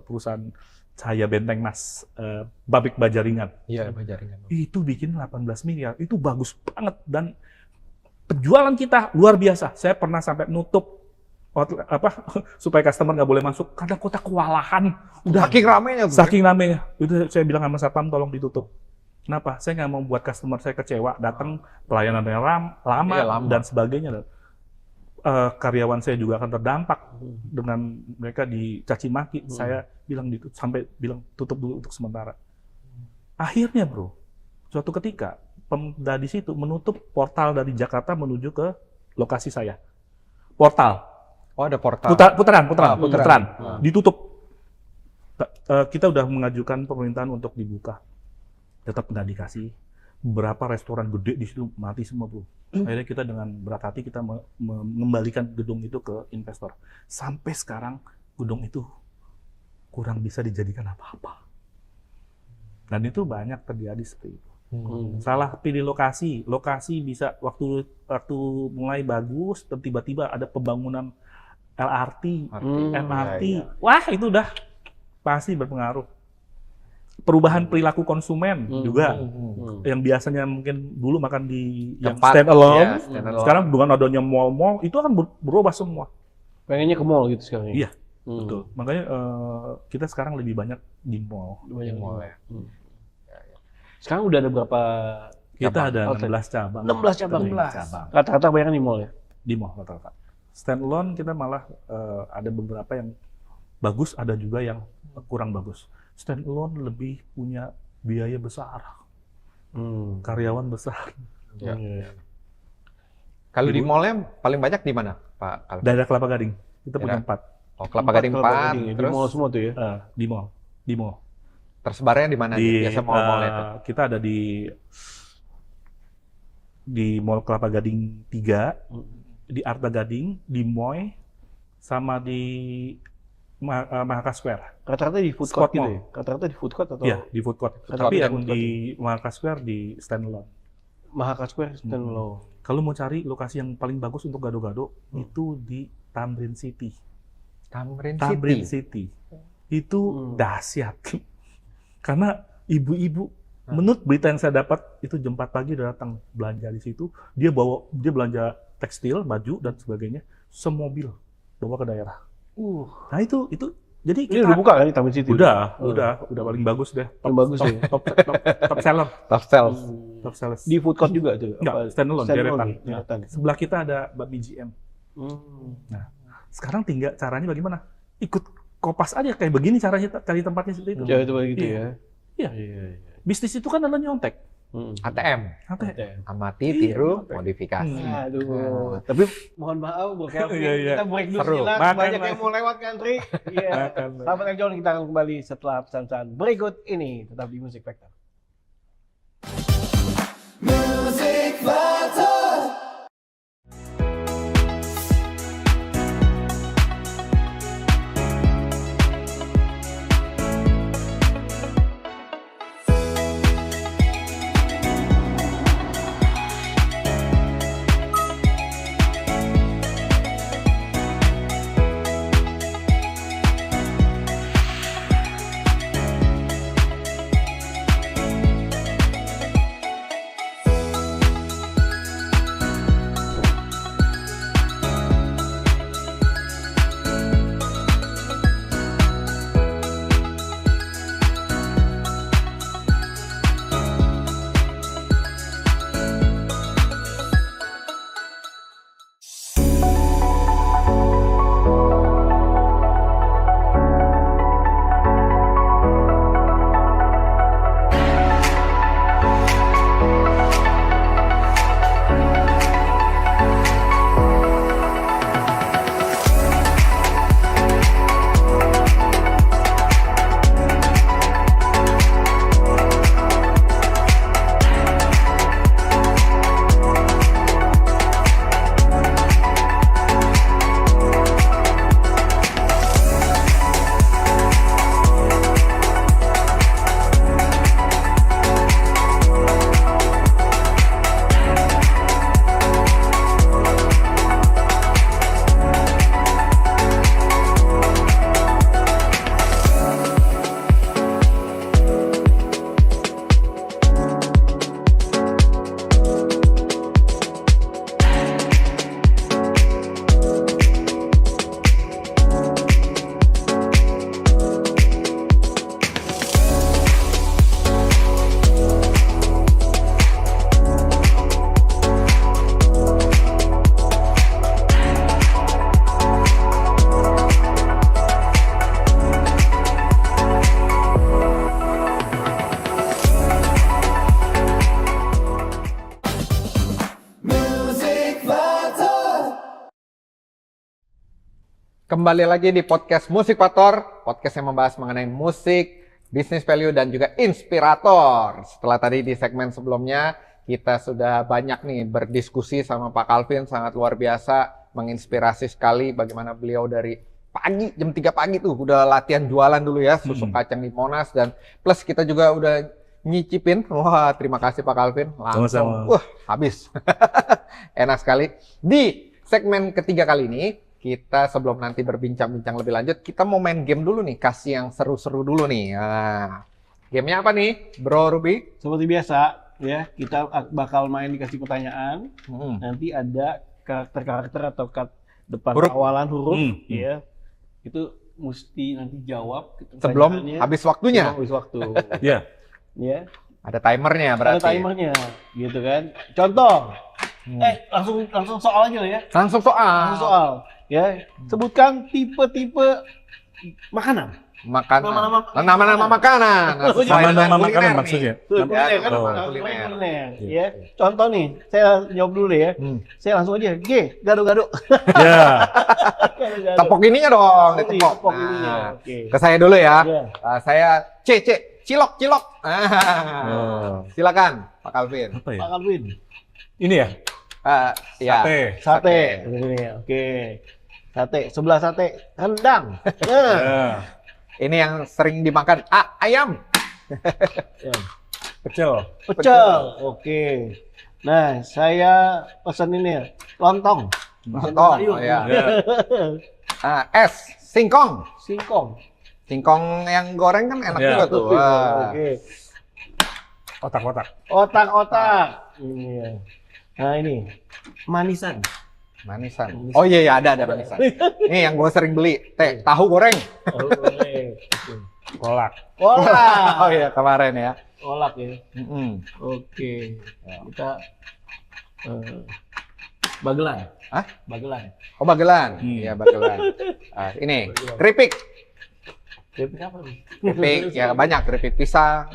perusahaan Cahaya Benteng Mas, Babik Bajaringan. Iya, Bajaringan. Itu bikin 18 miliar, itu bagus banget dan penjualan kita luar biasa. Saya pernah sampai nutup supaya customer nggak boleh masuk karena kota kewalahan. Udah Saking ramenya. saking ramenya. Itu saya bilang sama satpam tolong ditutup. Kenapa? Saya nggak mau buat customer saya kecewa, datang pelayanannya lama Iya, lama. dan sebagainya. Karyawan saya juga akan terdampak dengan mereka dicaci maki. Saya bilang sampai bilang tutup dulu untuk sementara. Akhirnya bro, suatu ketika Pemda di situ menutup portal dari Jakarta menuju ke lokasi saya. Portal. Oh, ada portal. Putaran. Ditutup. Kita udah mengajukan permintaan untuk dibuka. Tetap nggak dikasih. Beberapa restoran gede di situ mati semua, bro. Akhirnya kita dengan berat hati kita mengembalikan gedung itu ke investor. Sampai sekarang gedung itu kurang bisa dijadikan apa-apa. Dan itu banyak terjadi seperti itu. Salah pilih lokasi bisa waktu mulai bagus, dan tiba-tiba ada pembangunan LRT, MRT. Iya. Wah, itu udah pasti berpengaruh. Perubahan perilaku konsumen juga. Yang biasanya mungkin dulu makan di yang Tempat, stand alone, ya, stand alone. sekarang dengan adanya mall-mall itu akan berubah semua. Pengennya ke mall gitu sekarang. Iya, betul. Makanya kita sekarang lebih banyak di mall. Banyak mall ya. Sekarang udah ada berapa? Kita ada outlet? 16 cabang. 16 cabang. 16 cabang. Rata-rata banyak di mall ya. Di mall rata-rata. Stand alone kita malah ada beberapa yang bagus, ada juga yang kurang bagus. Stand alone lebih punya biaya besar, karyawan besar. Ya. Kalau di mallnya paling banyak di mana, Pak Calvin? Daerah Kelapa Gading kita punya 4. Oh, Kelapa Gading 4, Di terus mall semua tuh ya. Di mall. tersebarnya di mana? Biasa mall-mallnya itu. Kita ada di Mall Kelapa Gading 3, di Arta Gading, di Moy, sama di Mahaka Square. Rata-rata di food Spot court gitu mall. ya. Rata-rata di food court atau Iya, di food court. Food Tapi court, yang food court. di Mahaka Square di standalone. Mahaka Square stand alone. Kalau mau cari lokasi yang paling bagus untuk gado-gado, itu di Tamrin City. Tamrin City. Itu dahsyat. Karena ibu-ibu, menurut berita yang saya dapat, itu jam 4 pagi udah datang belanja di situ. Dia belanja tekstil, baju, dan sebagainya. Semobil bawa ke daerah. Nah itu jadi Ini kita udah buka kan di Taman City? udah paling bagus deh. Paling bagus ya. Top seller. Top sales. Top sellers. Di food court juga tuh? Enggak, standalone, deretan. ya? Sebelah kita ada Babi GM. Nah, sekarang tinggal caranya bagaimana? Ikut Kopas aja kayak begini caranya cari tempatnya seperti itu. Ya itu begitu Iya. ya. Iya. Bisnis itu kan adalah nyontek. ATM. Amati, tiru, modifikasi. Aduh. Tapi mohon maaf Bu Kelvin, Iya. kita break dulu Seru. sejenak. Makan Banyak lagi. yang mau lewat kan, Tri? Iya. Makan lagi. Sahabat Eljon, kita akan kembali setelah pesan-pesan berikut ini. Tetap di Music Factor. kembali lagi di podcast Musikvator, podcast yang membahas mengenai musik, business value, dan juga inspirator. Setelah tadi di segmen sebelumnya, kita sudah banyak nih berdiskusi sama Pak Calvin, sangat luar biasa, menginspirasi sekali bagaimana beliau dari pagi, jam 3 pagi tuh udah latihan jualan dulu ya, susu kacang di Monas, dan plus kita juga udah nyicipin. Wah, terima kasih Pak Calvin, langsung, habis. Enak sekali. Di segmen ketiga kali ini, kita sebelum nanti berbincang-bincang lebih lanjut, kita mau main game dulu nih, kasih yang seru-seru dulu nih. Nah, gamenya apa nih, Bro Ruby? Seperti biasa, ya kita bakal main dikasih pertanyaan. Nanti ada karakter-karakter atau depan awalan huruf, ya. Itu mesti nanti jawab sebelum habis waktunya. Sebelum habis waktu. Iya. Ya. Ada timernya berarti. Ada timernya, gitu kan. Contoh. Langsung soal aja ya. Langsung soal. Ya, sebutkan tipe-tipe makanan. Nama-nama makanan. Nama-nama makanan maksudnya. Kuliner. Ya. Contoh nih, saya jawab dulu ya. Saya langsung aja. G, gado-gado. Ya. Tepok ininya dong, ditepok. Tepok ininya. Oke. Ke saya dulu ya. Iya. Saya C, cilok. Silakan, Pak Calvin. Apa ya? Pak Calvin. Ini ya? Ya. Sate. Oke. Sate. Sebelah sate rendang. Ini yang sering dimakan. Ayam. Pecel. Oke. Nah, saya pesan ini lontong. Oh ya. S, singkong. Singkong yang goreng kan enak juga tuh. Oke. Otak. Iya. Nah, ini manisan. Oh iya, ada manisan. Nih yang gue sering beli, tahu goreng. Kolak. Oh iya, kemarin ya. Kolak ya. Oke. Kita bagelan. Hah? Bagelan. Oh, bagelan. Iya, bagelan. Ini keripik. Keripik apa nih? Keripik ya banyak, keripik pisang.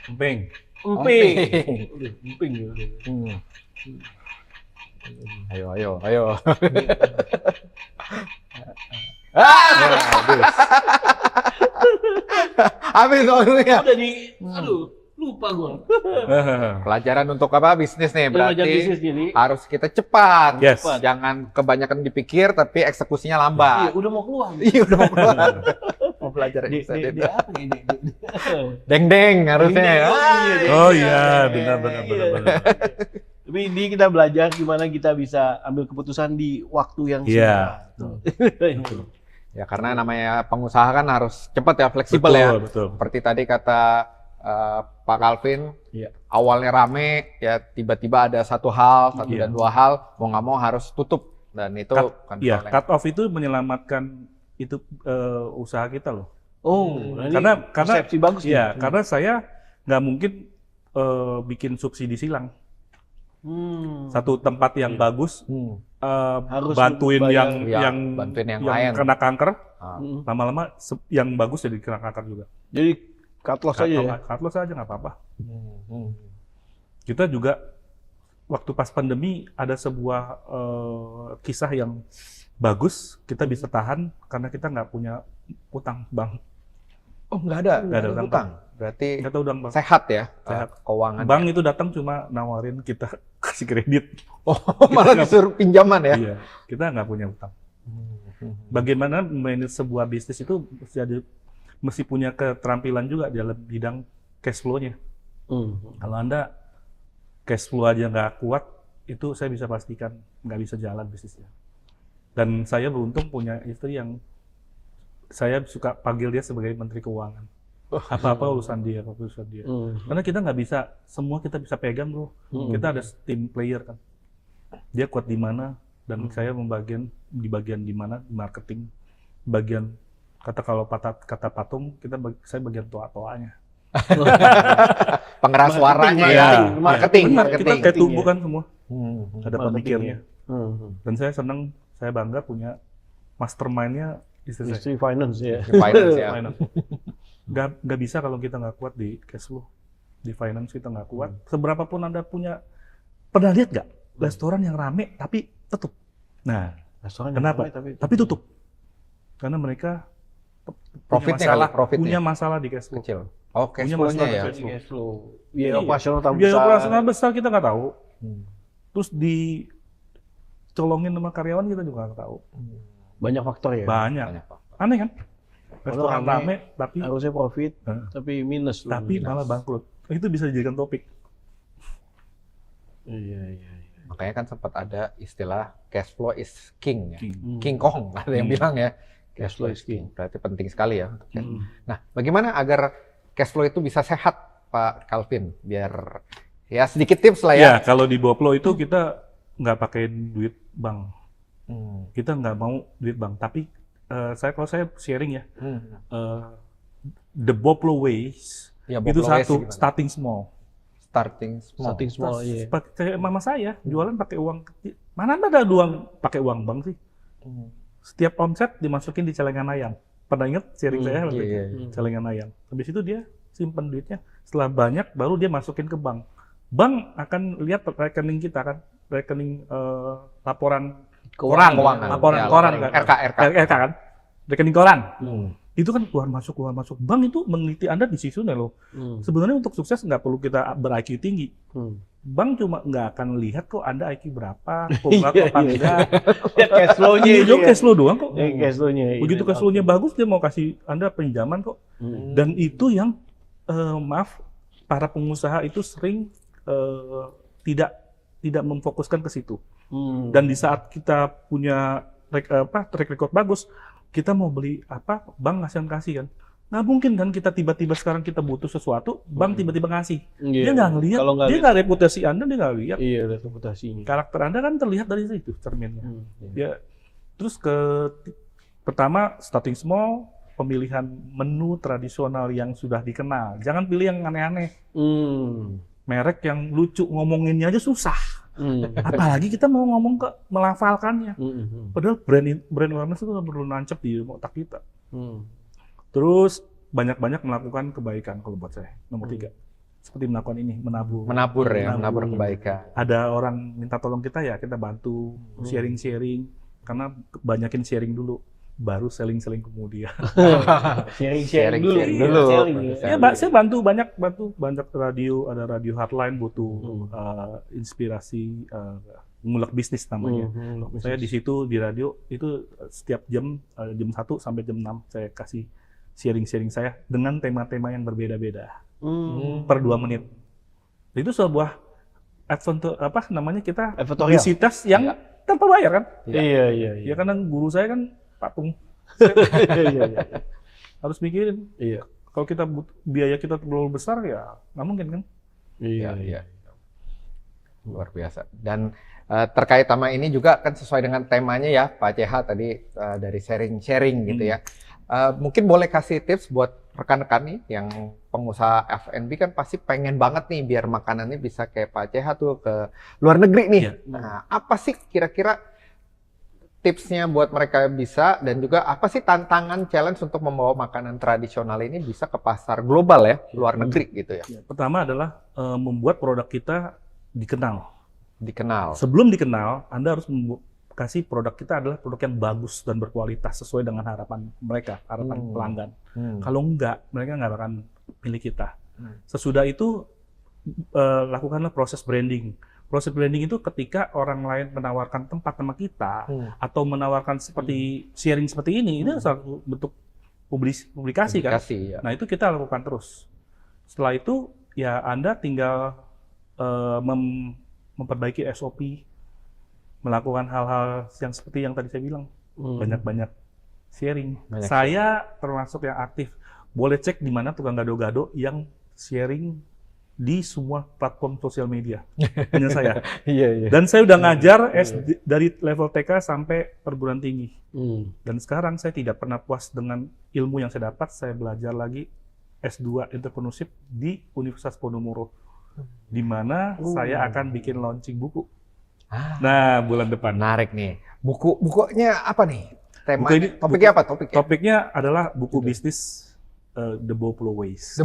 Emping. Emping. Ayo. Habis waktunya. Lupa gua. Pelajaran untuk apa? Bisnis nih, berarti bisnis, jadi harus kita cepat. Yes. Jangan kebanyakan dipikir tapi eksekusinya lambat. Iya, udah mau keluar. Mau belajar Di apa nih? Deng harusnya ya. Oh iya, benar. Tapi ini kita belajar gimana kita bisa ambil keputusan di waktu yang Betul. Ya karena namanya pengusaha kan harus cepat ya, fleksibel ya. Betul. Seperti tadi kata Pak Calvin, awalnya rame, ya tiba-tiba ada satu dan dua hal, mau nggak mau harus tutup, dan itu cut off itu menyelamatkan itu usaha kita loh. Karena persepsi bagus. Iya, karena saya nggak mungkin bikin subsidi silang. Satu tempat yang bagus harus bantuin yang lain kena kanker, lama-lama yang bagus jadi kena kanker juga. Jadi cut loss aja ya? Cut loss aja nggak apa-apa. Kita juga waktu pas pandemi ada sebuah kisah yang bagus, kita bisa tahan karena kita nggak punya utang bank. Oh, nggak ada utang. Berarti nggak ada utang bank. Sehat ya, sehat. Keuangan. Bank itu datang cuma nawarin kita kasih kredit. Oh, malah disuruh pinjaman ya? Iya, kita nggak punya utang. Bagaimana manage sebuah bisnis itu mesti punya keterampilan juga dalam bidang cash flow-nya. Kalau Anda cash flow aja nggak kuat, itu saya bisa pastikan nggak bisa jalan bisnisnya. Dan saya beruntung punya istri yang saya suka panggil dia sebagai Menteri Keuangan. Apa-apa urusan dia. Karena kita nggak bisa, semua kita bisa pegang bro. Kita ada tim player kan. Dia kuat di mana, dan saya di bagian di mana, marketing, bagian kalau kata patung, saya bagian toa-toanya. Pengeras suaranya ya, marketing. Kita kayak tubuh kan semua, ada pemikirnya. Dan saya senang, saya bangga punya mastermind-nya istri finance ya. Nggak bisa kalau kita nggak kuat di cash flow, di finance kita nggak kuat. Seberapapun Anda punya, pernah lihat nggak restoran yang rame tapi tutup? Nah, Restoran Kenapa? ramai, Tapi tutup. Karena mereka Profitnya punya masalah di cash flow. kecil. Oh, cash Punya flow-nya masalah ya. cash flow. cash flow. Biaya Iya. operasional tak Biaya besar. operasional besar kita nggak tahu. Hmm. Terus dicolongin sama karyawan kita juga nggak tahu. Banyak faktor ya. Banyak. Banyak, Pak. Aneh kan? Restoran rame, rame, tapi Harusnya profit, Hah? tapi minus. loh. malah bangkrut. Itu bisa dijadikan topik. Iya. Makanya kan sempat ada istilah cash flow is king ya. King. King Kong ada yang bilang ya. Cash flow is king. Berarti penting sekali ya. Hmm. Nah, bagaimana agar cash flow itu bisa sehat, Pak Calvin? Biar ya sedikit tips lah ya. Ya, kalau di Boplo itu kita nggak pakai duit bank. Kita nggak mau duit bank. Tapi kalau saya sharing ya, the Boplo ways Ya, itu Boplo ways satu, gimana? starting small. Starting small. Starting small, iya. Kayak mama saya jualan pakai uang kecil. Mana ada uang pakai uang bank sih? Setiap omset dimasukin di celengan ayam. Pernah ingat sharing saya waktu itu? iya. Celengan ayam. Habis itu dia simpan duitnya. Setelah banyak baru dia masukin ke bank. Bank akan lihat rekening kita kan, rekening laporan koran, Keuangan. laporan Ya, koran laporan kan? RK kan, rekening koran. Itu kan keluar masuk. Bank itu meneliti Anda di situ loh. Sebenarnya untuk sukses nggak perlu kita ber-IQ tinggi. Bank cuma nggak akan lihat kok Anda IQ berapa, kok apa enggak. Ya cash flow-nya Iya, itu ya. cash flow doang kok. Cash flow-nya. Begitu cash flow-nya bagus, dia mau kasih Anda pinjaman kok. Dan itu yang, maaf, para pengusaha itu sering tidak memfokuskan ke situ. Dan di saat kita punya track record bagus, kita mau beli apa, bank kasih kan. Nah mungkin kan kita tiba-tiba sekarang kita butuh sesuatu, bank tiba-tiba ngasih. Dia nggak ngelihat, Kalau nggak dia lihat- nggak reputasi Anda, dia nggak lihat. Iya, lihat reputasinya. Karakter Anda kan terlihat dari situ cerminnya. Ya, terus pertama starting small, pemilihan menu tradisional yang sudah dikenal. Jangan pilih yang aneh-aneh. Merek yang lucu, ngomonginnya aja susah. Apalagi kita mau ngomong melafalkannya. Padahal brand awareness itu perlu nancep di otak kita. Terus banyak-banyak melakukan kebaikan kalau buat saya. Nomor 3. Seperti melakukan ini, menabur. Menabur kebaikan. Ada orang minta tolong kita ya, kita bantu, sharing-sharing. Karena banyakin sharing dulu, baru selling-selling kemudian. Sharing dulu. Sharing Iya, dulu. sharing, Ya, saya bantu banyak radio, ada radio hotline butuh inspirasi ngulek bisnis namanya. Saya di situ di radio itu setiap jam 1 sampai jam 6 saya kasih sharing saya dengan tema-tema yang berbeda-beda per 2 menit. Itu sebuah kita Advertorial. publisitas yang tanpa bayar kan? Iya. Ya karena guru saya kan patung. Iya. Harus mikirin. Iya. Kalau biaya kita terlalu besar ya nggak mungkin kan? Iya. Luar biasa. Dan terkait sama ini juga kan sesuai dengan temanya ya Pak CH tadi dari sharing gitu ya. Mungkin boleh kasih tips buat rekan-rekan nih yang pengusaha F&B kan pasti pengen banget nih biar makanannya bisa kayak Pak CH tuh ke luar negeri nih. Iya. Nah, apa sih kira-kira tipsnya buat mereka bisa dan juga apa sih tantangan challenge untuk membawa makanan tradisional ini bisa ke pasar global ya, luar negeri gitu ya. Pertama adalah membuat produk kita dikenal. Sebelum dikenal, Anda harus kasih produk kita adalah produk yang bagus dan berkualitas sesuai dengan harapan mereka, harapan pelanggan. Kalau enggak, mereka nggak akan pilih kita. Sesudah itu lakukanlah proses branding. Proses branding itu ketika orang lain menawarkan tempat sama kita atau menawarkan seperti sharing seperti ini satu bentuk publikasi kan. Ya. Nah itu kita lakukan terus. Setelah itu ya Anda tinggal memperbaiki SOP, melakukan hal-hal yang seperti yang tadi saya bilang, banyak-banyak sharing. Saya termasuk yang aktif. Boleh cek di mana tukang gado-gado yang sharing di semua platform sosial media. Punya saya. Iya. Dan saya udah ngajar dari level TK sampai perguruan tinggi. Dan sekarang saya tidak pernah puas dengan ilmu yang saya dapat. Saya belajar lagi S2 Entrepreneurship di Universitas Podomoro. Di mana saya akan bikin launching buku. Nah, bulan depan. Menarik nih. Bukunya apa nih? Topiknya apa? Topiknya adalah buku bisnis The Boplo Ways.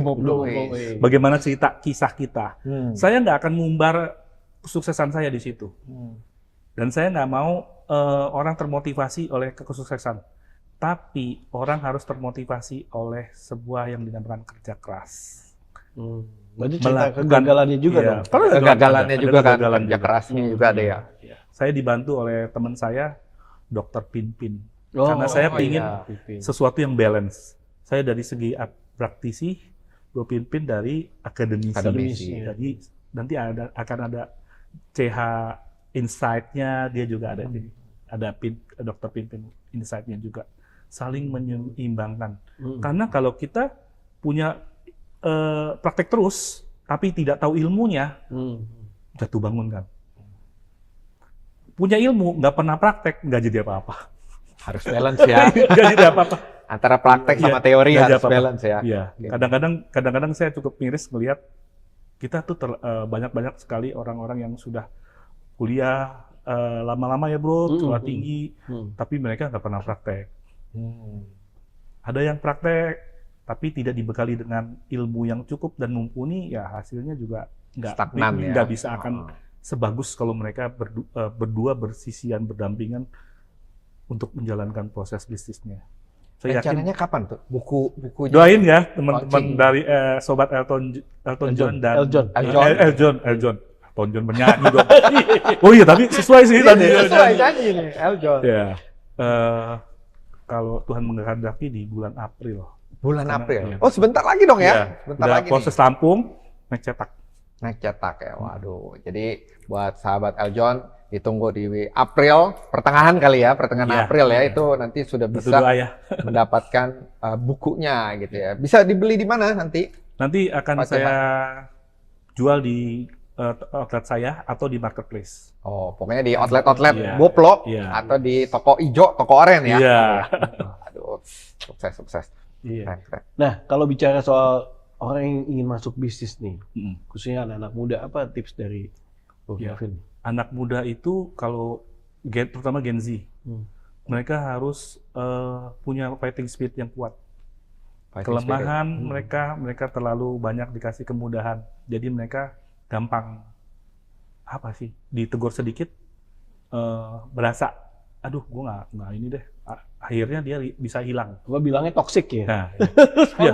Bagaimana kisah kita. Saya nggak akan mengumbar kesuksesan saya di situ. Dan saya nggak mau orang termotivasi oleh kesuksesan, tapi orang harus termotivasi oleh sebuah yang dinamakan kerja keras. Berarti cerita Melakukan- kegagalannya juga Iya. dong. Kegagalannya Ada juga kan, kegagalan kerja juga. kerasnya juga ada ya. Iya. Saya dibantu oleh teman saya, Dr. Pinpin. Oh, Karena saya oh, ingin iya. sesuatu yang balance. Saya dari segi praktisi, Bro Pinpin dari akademisi. Akademisi. Jadi nanti akan ada CH Insight-nya, dia juga ada Dr. Pinpin Insight-nya juga. Saling menyeimbangkan. Karena kalau kita punya praktek terus, tapi tidak tahu ilmunya, jatuh bangun kan. Punya ilmu, nggak pernah praktek, nggak jadi apa-apa. Harus balance ya. Nggak jadi apa-apa. Antara praktek sama Iya, teori nggak ada harus apa-apa. balance ya. Iya. Kadang-kadang saya cukup miris melihat kita tuh banyak sekali orang-orang yang sudah kuliah lama-lama ya bro, sekolah tinggi, tapi mereka nggak pernah praktek. Ada yang praktek, tapi tidak dibekali dengan ilmu yang cukup dan mumpuni, ya hasilnya juga Stagnan ya. nggak bisa akan sebagus kalau mereka berdua bersisian berdampingan untuk menjalankan proses bisnisnya. Saya yakin Rencananya kapan tuh? Bukunya? doain ya teman-teman Launching. dari sobat Elton John dan Eljon. Elton John bernyanyi dong. Oh iya tapi sesuai sih tadi. Sesuai nyanyi nih, Eljon. Ya. Kalau Tuhan menghendaki di bulan April. Bulan Karena- April. iya. Oh, sebentar lagi dong ya? Iya, Sebentar udah lagi proses nih. tampung, naik cetak. Naik cetak ya. Waduh. Jadi buat sahabat Eljon ditunggu di April, pertengahan kali ya, pertengahan Iya. April ya, itu nanti sudah Itu bisa doa ya. mendapatkan bukunya gitu ya. Bisa dibeli di mana nanti? Nanti akan Pak saya jual di outlet saya atau di marketplace. Oh, pokoknya di outlet-outlet Iya. Boplo Iya. atau di toko ijo, toko oren ya. Iya. Aduh, sukses. Iya. Keren, keren. Nah, kalau bicara soal orang yang ingin masuk bisnis nih, Mm. khususnya anak-anak muda, apa tips dari Bro Iya. Kelvin? Anak muda itu kalau terutama Gen Z, mereka harus punya fighting spirit yang kuat. Kelemahan mereka terlalu banyak dikasih kemudahan, jadi mereka gampang apa sih ditegur sedikit berasa, aduh gue nggak ini deh, akhirnya dia bisa hilang. Apa bilangnya toxic ya? Nah, Iya.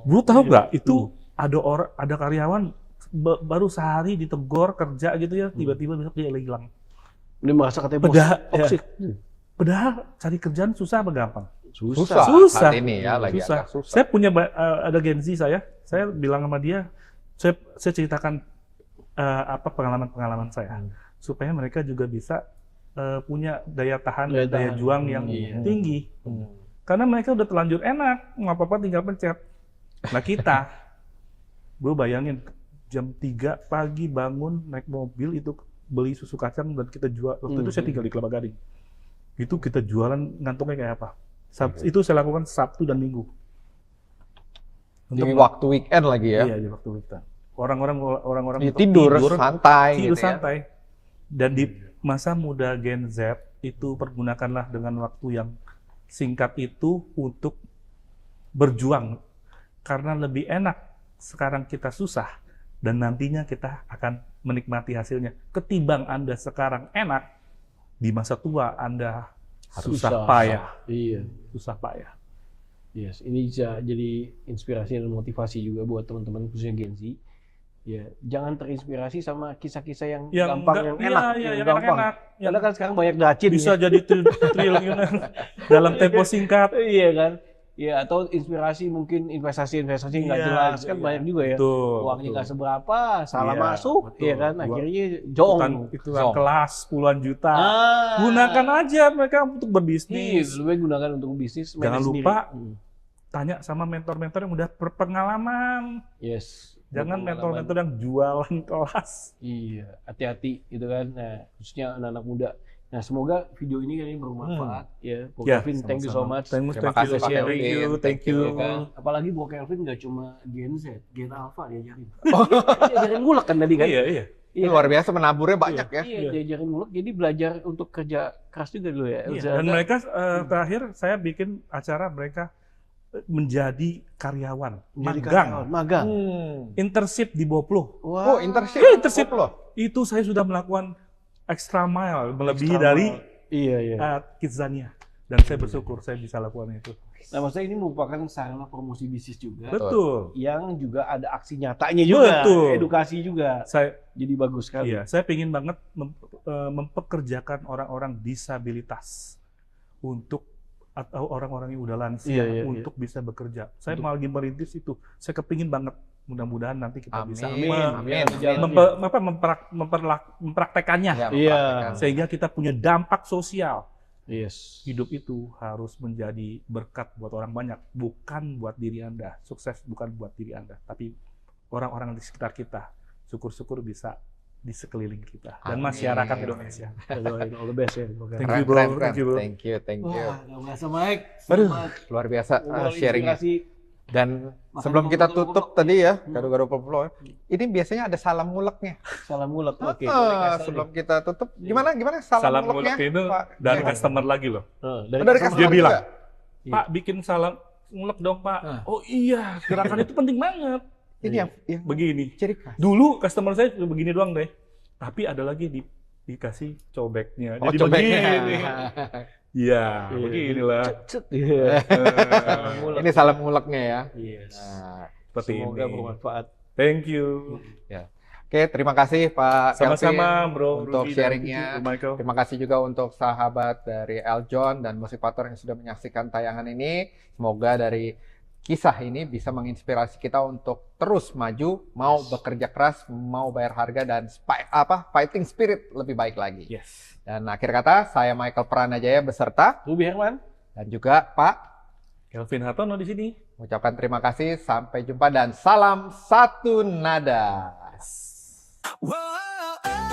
bro tahu nggak itu ada karyawan baru sehari ditegur kerja gitu ya, tiba-tiba besok dia hilang. Dia merasa katanya bos Padahal- toxic. Padahal cari kerjaan susah apa gampang? Susah. Susah. Saat ini ya, lagi Susah. agak susah. Saya punya ada Gen Z saya bilang sama dia, saya ceritakan pengalaman saya supaya mereka juga bisa punya daya tahan dan daya juang yang tinggi. Karena mereka udah terlanjur enak, nggak apa-apa tinggal pencet. Nah kita, bro bayangin jam 3 pagi bangun naik mobil itu beli susu kacang dan kita jual. Waktu itu saya tinggal di Kelapa Gading. Itu kita jualan ngantongnya kayak apa? Itu saya lakukan Sabtu dan Minggu. Di waktu weekend lagi ya. Iya, di waktu weekend. Orang-orang Di itu tidur santai tidur gitu ya. santai. Dan di masa muda Gen Z itu pergunakanlah dengan waktu yang singkat itu untuk berjuang. Karena lebih enak sekarang kita susah dan nantinya kita akan menikmati hasilnya. Ketimbang Anda sekarang enak, di masa tua Anda susah payah. Iya. Susah payah. Yes, ini bisa jadi inspirasi dan motivasi juga buat teman-teman khususnya Gen Z. Ya, jangan terinspirasi sama kisah-kisah yang gampang, yang enak, yang gampang. enak. Karena kan sekarang banyak dacin Bisa ya. jadi triliuner dalam tempo singkat. Iya kan? Ya, atau inspirasi mungkin investasi-investasi nggak Iya, jelas kan iya. banyak juga ya. Betul, Uangnya betul. nggak seberapa, salah Iya, masuk, betul. ya kan? Dua- Akhirnya jong. Itu kan kelas puluhan juta. Ah. Gunakan aja mereka untuk Iya, berbisnis. lebih baik gunakan untuk bisnis. Jangan manage lupa sendiri. Tanya sama mentor-mentor yang udah berpengalaman. Yes. Jangan Berpengalaman. mentor-mentor yang jualan kelas. Iya, hati-hati gitu kan. Nah, khususnya anak-anak muda. Nah, semoga video ini kali ini bermanfaat ya. Bro Ya, Kelvin, thank you so sama-sama. much. Terima Thank kasih, you, Pak thank Kelvin. you, thank you. Ya kan? Apalagi Bro Kelvin nggak cuma Gen Z, Gen Alpha diajarin. Diajarin ngulek kan tadi kan? Iya, iya. Iya, Luar biasa menaburnya banyak ya. Iya, diajarin ngulek. Jadi belajar untuk kerja keras juga dulu ya. Iya. Dan mereka terakhir saya bikin acara mereka menjadi karyawan, Jadi magang, karyawan, magang. internship di Boplo. Oh, internship. Iya, internship. loh. Itu saya sudah melakukan extra mile, melebihi Extra dari mile. Iya. Kidzania. Dan saya bersyukur saya bisa lakukan itu. Nah, maksudnya ini merupakan sarana promosi bisnis juga. Betul. Yang juga ada aksi nyatanya juga, Betul. edukasi juga. Saya Jadi bagus sekali. Iya, saya ingin banget mempekerjakan orang-orang disabilitas untuk atau orang-orang yang udah lansia Iya. untuk bisa bekerja. Saya mau lagi merintis itu. Saya kepingin banget. Mudah-mudahan nanti kita bisa Amin. mempraktekannya. Ya, Iya. mempraktekkan. Sehingga kita punya dampak sosial. Yes. Hidup itu harus menjadi berkat buat orang banyak, bukan buat diri Anda. Sukses bukan buat diri Anda, tapi orang-orang di sekitar kita. Syukur-syukur bisa di sekeliling kita dan Amin. masyarakat Indonesia. All the best ya. Thank Keren, you, bro. keren, keren. Thank you, bro. Thank you. Wah, nggak berasa Mike. Aduh. Luar biasa sharingnya. Inspirasi. Dan Makan sebelum kita gado-gado tutup pulau. tadi ya, gado-gado pulau, ini biasanya ada salam nguleknya. Salam ngulek. Oke. boleh kasih Sebelum nih. kita tutup, gimana salam, Salam nguleknya? ngulek itu Pak? dari Gimana? customer lagi loh. Dari Dari customer. customer Dia bilang, juga? Pak bikin salam ngulek dong Pak. Oh iya, gerakan itu penting banget. Ini yang Begini. ciri khas. Dulu customer saya begini doang deh. Tapi ada lagi dikasih cobeknya. Oh, Jadi cobeknya. begini. Iya, beginilah. Cet. Iya. Ini salam nguleknya ya. Yes. Nah, Seperti Semoga ini. bermanfaat. Thank you. Oke, terima kasih Pak Sama-sama, Kelvin Bro. untuk Rudy dan sharingnya. Bro Michael. Terima kasih juga untuk sahabat dari Eljon dan Musikator yang sudah menyaksikan tayangan ini. Semoga dari kisah ini bisa menginspirasi kita untuk terus maju, mau bekerja keras, mau bayar harga dan fighting spirit lebih baik lagi. Yes. Dan akhir kata, saya Michael Pranajaya beserta Ruby Herman. dan juga Pak Kelvin Hartono di sini. mengucapkan terima kasih, sampai jumpa dan salam satu nada. Whoa,